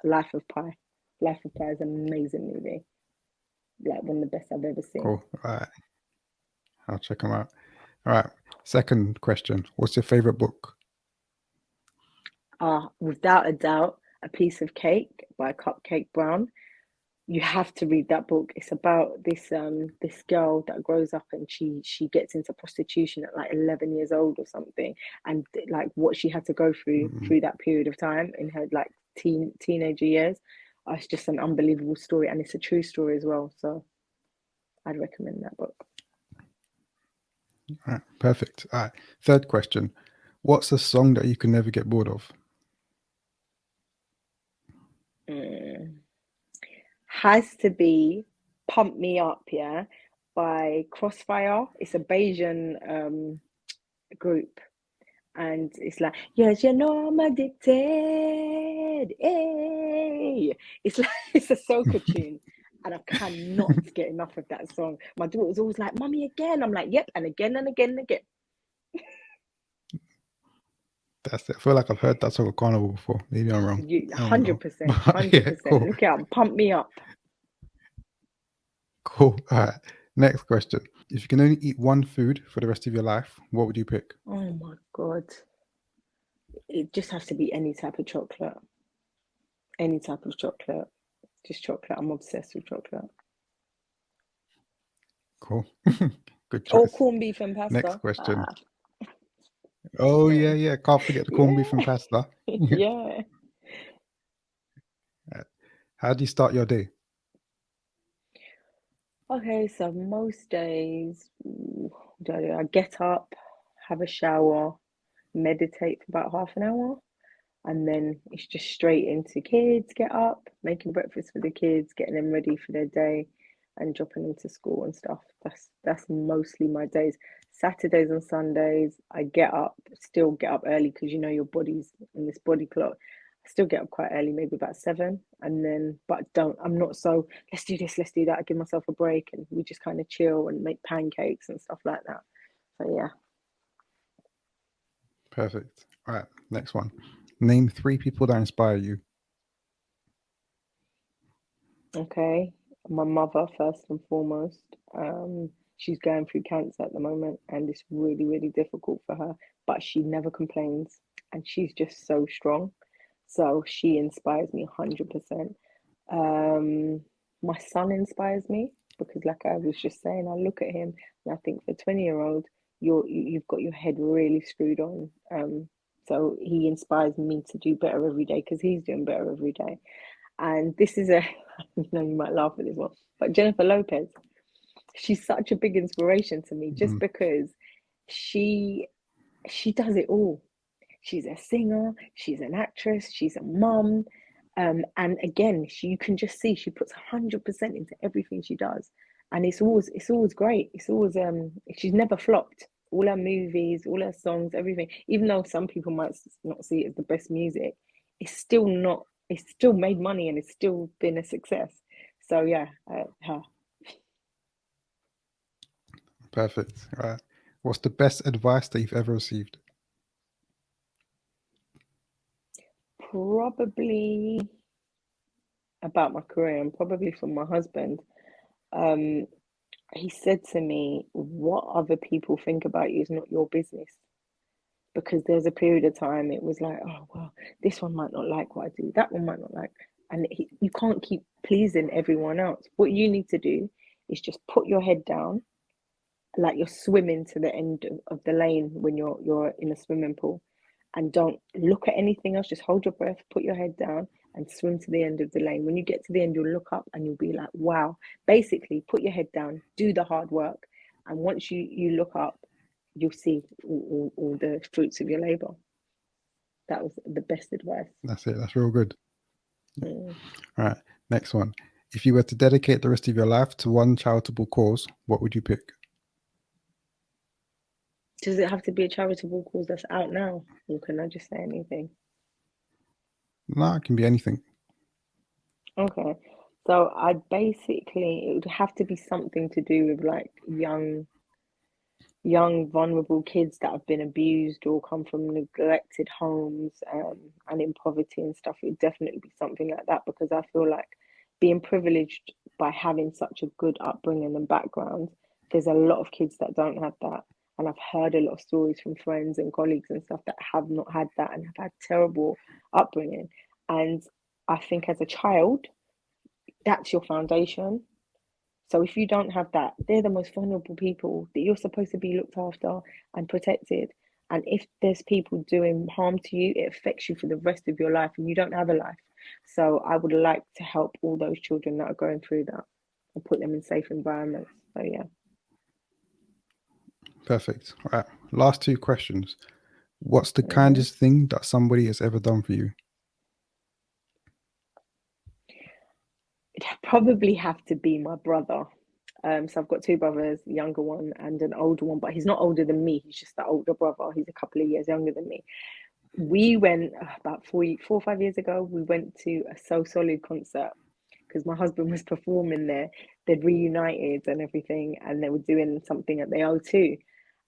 Life of Pi. Life of Pi is an amazing movie. Like one of the best I've ever seen. Cool. All right. I'll check them out. All right. Second question. What's your favorite book? Without a doubt, A Piece of Cake by Cupcake Brown. You have to read that book. It's about this girl that grows up and she gets into prostitution at like 11 years old or something, and like what she had to go Mm, through that period of time in her like teenager years. It's just an unbelievable story, and it's a true story as well. So I'd recommend that book. all right. Perfect. All right. Third question. What's a song that you can never get bored of? Mm. Has to be "Pump Me Up," yeah, by Crossfire. It's a Bayesian group, and it's like, yes, you know I'm addicted. Hey, it's like it's a soca tune, and I cannot get enough of that song. My daughter's always like, "Mummy, again." I'm like, "Yep," and again and again and again. That's it. I feel like I've heard that song at Carnival before. Maybe I'm wrong. You I don't hundred know. percent, But hundred yeah, percent. cool. Look out, pump me up. Cool. All right. Next question. If you can only eat one food for the rest of your life, what would you pick? Oh my god, it just has to be any type of chocolate. Any type of chocolate. Just chocolate. I'm obsessed with chocolate. Cool. Good Or choice. corned beef and Next pasta. question. Oh, Go yeah, on. yeah. Can't forget the corned beef and Yeah, pasta. yeah. How do you start your day? Okay, so most days, I get up, have a shower, meditate for about half an hour, and then it's just straight into kids, get up, making breakfast for the kids, getting them ready for their day, and dropping them to school and stuff. That's mostly my days. Saturdays and Sundays, I get up, still get up early because you know your body's in this body clock. I still get up quite early, maybe about 7, and then but don't I'm not so let's do this, let's do that. I give myself a break and we just kind of chill and make pancakes and stuff like that. So yeah. Perfect. All right. Next one. Name 3 people that inspire you. Okay, my mother first and foremost. She's going through cancer at the moment, and it's really, really difficult for her. But she never complains, and she's just so strong. So she inspires me 100%. Um, my son inspires me because, like I was just saying, I look at him and I think for 20-year-old, you've got your head really screwed on. So he inspires me to do better every day because he's doing better every day. And this is a, you might laugh at this one, but Jennifer Lopez, she's such a big inspiration to me just Mm, because she she does it all. She's a singer, she's an actress, she's a mum, and again, you can just see she puts 100% into everything she does, and it's always great. It's always she's never flopped. All her movies, all her songs, everything. Even though some people might not see it as the best music, it's still not. It's still made money and it's still been a success. So yeah, her. perfect. All right. What's the best advice that you've ever received? Probably about my career and probably from my husband. Um, he said to me, "What other people think about you is not your business." Because there's a period of time it was like, oh well, this one might not like what I do, that one might not like, and you can't keep pleasing everyone else. What you need to do is just put your head down, like you're swimming to the end of the lane when you're in a swimming pool, and don't look at anything else. Just hold your breath, put your head down, and swim to the end of the lane. When you get to the end, you'll look up and you'll be like, wow. Basically, put your head down, do the hard work, and once you look up, you'll see all the fruits of your labor. that was the best advice. That's it. That's real good. Mm. All right. Next one. If you were to dedicate the rest of your life to one charitable cause, what would you pick? Does it have to be a charitable cause that's out now, or can I just say anything? Nah, it can be anything. Okay, so I basically it would have to be something to do with like young vulnerable kids that have been abused or come from neglected homes, and in poverty and stuff. It would definitely be something like that, because I feel like being privileged by having such a good upbringing and background, there's a lot of kids that don't have that. And I've heard a lot of stories from friends and colleagues and stuff that have not had that and have had terrible upbringing. And I think as a child, that's your foundation. So if you don't have that, they're the most vulnerable people that you're supposed to be looked after and protected. And if there's people doing harm to you, it affects you for the rest of your life and you don't have a life. So I would like to help all those children that are going through that and put them in safe environments. So yeah. Perfect. All right. Last two questions. What's the Mm-hmm. kindest thing that somebody has ever done for you? It'd probably have to be my brother. So I've got two brothers, a younger one and an older one, but he's not older than me. He's just the older brother. He's a couple of years younger than me. We went about 4 or 5 years ago. We went to a So Solid concert because my husband was performing there. They'd reunited and everything, and they were doing something at the O2.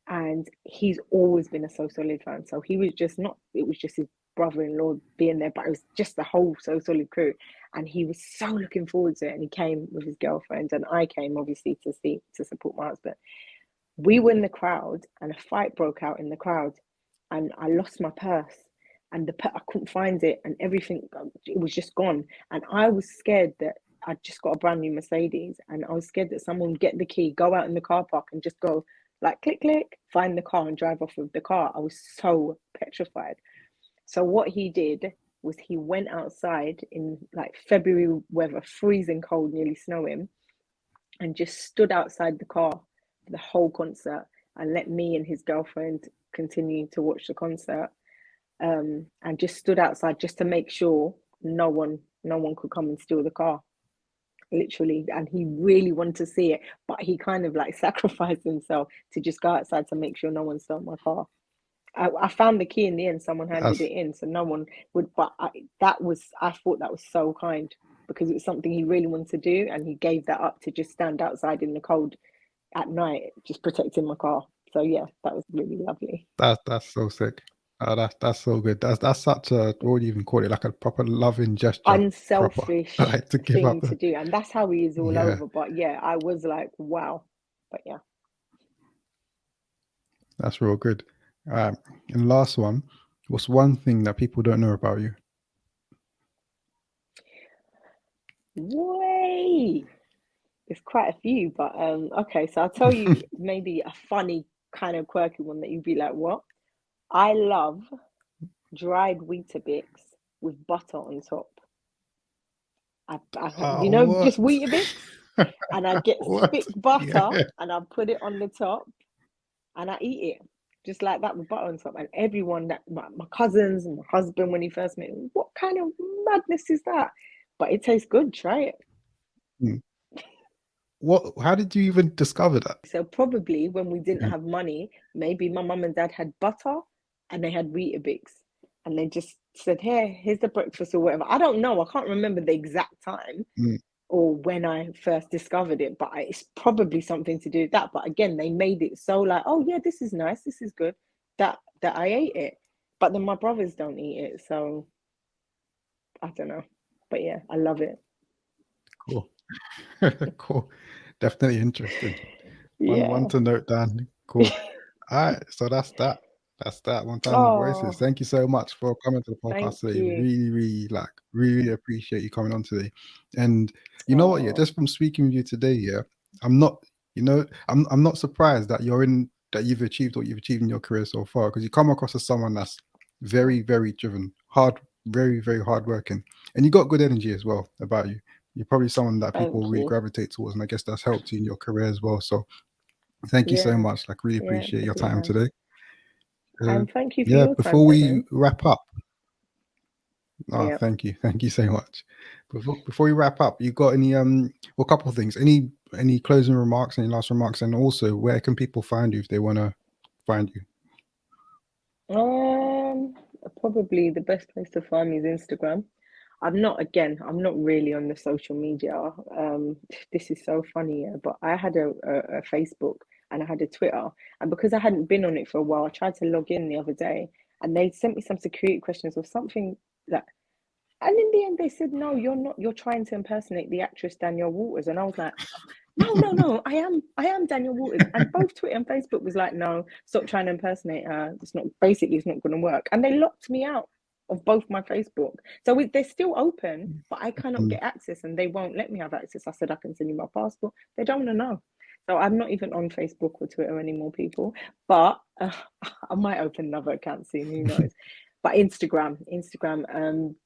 And he's always been a So Solid fan. So he was just not, it was just his brother-in-law being there, but it was just the whole So Solid crew. And he was so looking forward to it. And he came with his girlfriend, and I came obviously to support my husband. We were in the crowd, and a fight broke out in the crowd, and I lost my purse. And I couldn't find it, and everything, it was just gone. And I was scared that I'd just got a brand new Mercedes, and I was scared that someone would get the key, go out in the car park, and just go like click click, find the car and drive off with the car. I was so petrified. So what he did was he went outside in like February weather, freezing cold, nearly snowing, and just stood outside the car for the whole concert and let me and his girlfriend continue to watch the concert. And just stood outside just to make sure no one could come and steal the car, literally. And he really wanted to see it, but he kind of like sacrificed himself to just go outside to make sure no one stole my car. I found the key in the end. Someone handed That's it in, so no one would. But I thought that was so kind, because it was something he really wanted to do, and he gave that up to just stand outside in the cold at night, just protecting my car. So yeah, that was really lovely. that's so sick. That's so good. That's such a, what would you even call it? Like a proper loving gesture. Proper. Unselfish Like to give thing up. to do, and that's how he is all Yeah, over. But yeah, I was like, wow. But yeah. that's real good. And last one. What's one thing that people don't know about you? Way. It's quite a few, but okay, so I'll tell you maybe a funny kind of quirky one that you'd be like, what? I love dried Weetabix with butter on top. Just What? Weetabix, and I get What? thick butter Yeah. and I put it on the top and I eat it just like that with butter on top. And everyone that my cousins and my husband, when he first met me, what kind of madness is that? But it tastes good. Try it. Hmm. What? How did you even discover that? So probably when we didn't Yeah. have money, maybe my mum and dad had butter and they had Weetabix, and they just said, "Here, here's the breakfast or whatever." I don't know. I can't remember the exact time Mm. or when I first discovered it, but it's probably something to do with that. But again, they made it so like, "Oh yeah, this is nice, this is good," that I ate it. But then my brothers don't eat it, so I don't know. But yeah, I love it. Cool. Cool. Definitely interesting. One Yeah. to note down. Cool. All right. So that's that. That's that. One time with voices. Oh, Thank you so much for coming to the thank podcast today. you. Really, really really appreciate you coming on today. And you know what? Yeah, Oh, just from speaking with you today, yeah, I'm not, I'm not surprised that you've achieved what you've achieved in your career so far, because you come across as someone that's very, very driven, very, very hardworking, and you got good energy as well about you. You're probably someone that people thank really you. gravitate towards, and I guess that's helped you in your career as well. So thank you so Yeah, much. Like, really yeah, it appreciate your definitely time has. today. And thank you for Yeah, your time, before we Kevin. wrap up, Oh, Yeah. thank you so much. Before we wrap up, you got any well, a couple of things. Any closing remarks, any last remarks, and also where can people find you if they want to find you? Um, Probably the best place to find me is Instagram. I'm not really on the social media. This is so funny, yeah, but I had a Facebook and I had a Twitter, and because I hadn't been on it for a while, I tried to log in the other day, and they sent me some security questions or something that, and in the end, they said, no, you're not. You're trying to impersonate the actress Danielle Walters, and I was like, no, no, no. I am Daniel Walters. And both Twitter and Facebook was like, no, stop trying to impersonate her. It's not going to work. And they locked me out of both my Facebook. So they're still open, but I cannot Mm, get access and they won't let me have access. I said, I can send you my passport. They don't want to know. So I'm not even on Facebook or Twitter anymore, people. But I might open another account soon. Who knows? But Instagram,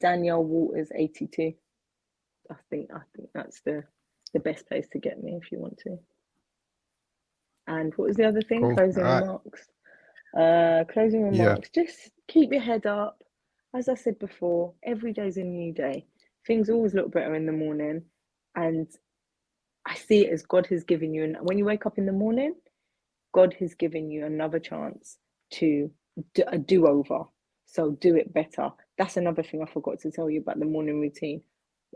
Danielle Walters 82. I think that's the best place to get me if you want to. And what was the other thing? cool. All Closing right. remarks. Closing Yeah. remarks. Just keep your head up. As I said before, every day's a new day. Things always look better in the morning, and I see it as God has given you. And when you wake up in the morning, God has given you another chance to do a do over. So do it better. That's another thing I forgot to tell you about the morning routine.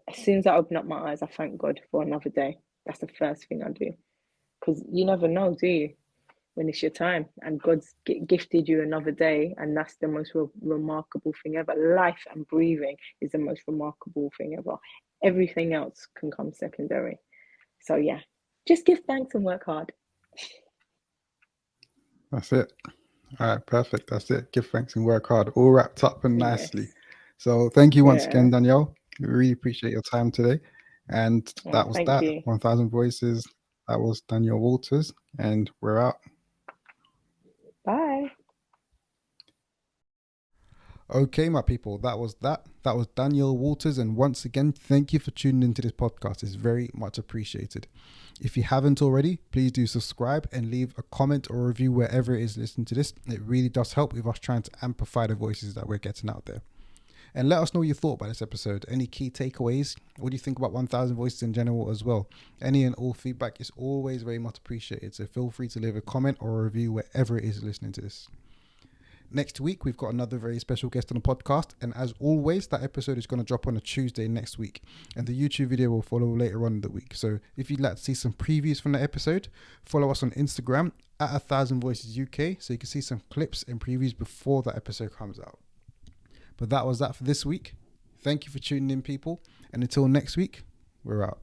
As soon as I open up my eyes, I thank God for another day. That's the first thing I do. Because you never know, do you, when it's your time and God's gifted you another day, and that's the most remarkable thing ever. Life and breathing is the most remarkable thing ever. Everything else can come secondary. So yeah, just give thanks and work hard. That's it. All right, perfect. That's it. Give thanks and work hard. All wrapped up and Yes. nicely. So thank you once Yeah. again, Danielle. We really appreciate your time today. And Oh, that was thank that. you. 1000 Voices. That was Danielle Walters. And we're out. Bye. Okay, my people, that was that. That was Danielle Walters. And once again, thank you for tuning into this podcast. It's very much appreciated. If you haven't already, please do subscribe and leave a comment or review wherever it is listening to this. It really does help with us trying to amplify the voices that we're getting out there. And let us know what you thought about this episode. Any key takeaways? What do you think about 1000 Voices in general as well? Any and all feedback is always very much appreciated. So feel free to leave a comment or a review wherever it is listening to this. Next week, we've got another very special guest on the podcast. And as always, that episode is going to drop on a Tuesday next week. And the YouTube video will follow later on in the week. So if you'd like to see some previews from the episode, follow us on Instagram at 1000 Voices UK so you can see some clips and previews before that episode comes out. But that was that for this week. Thank you for tuning in, people. And until next week, we're out.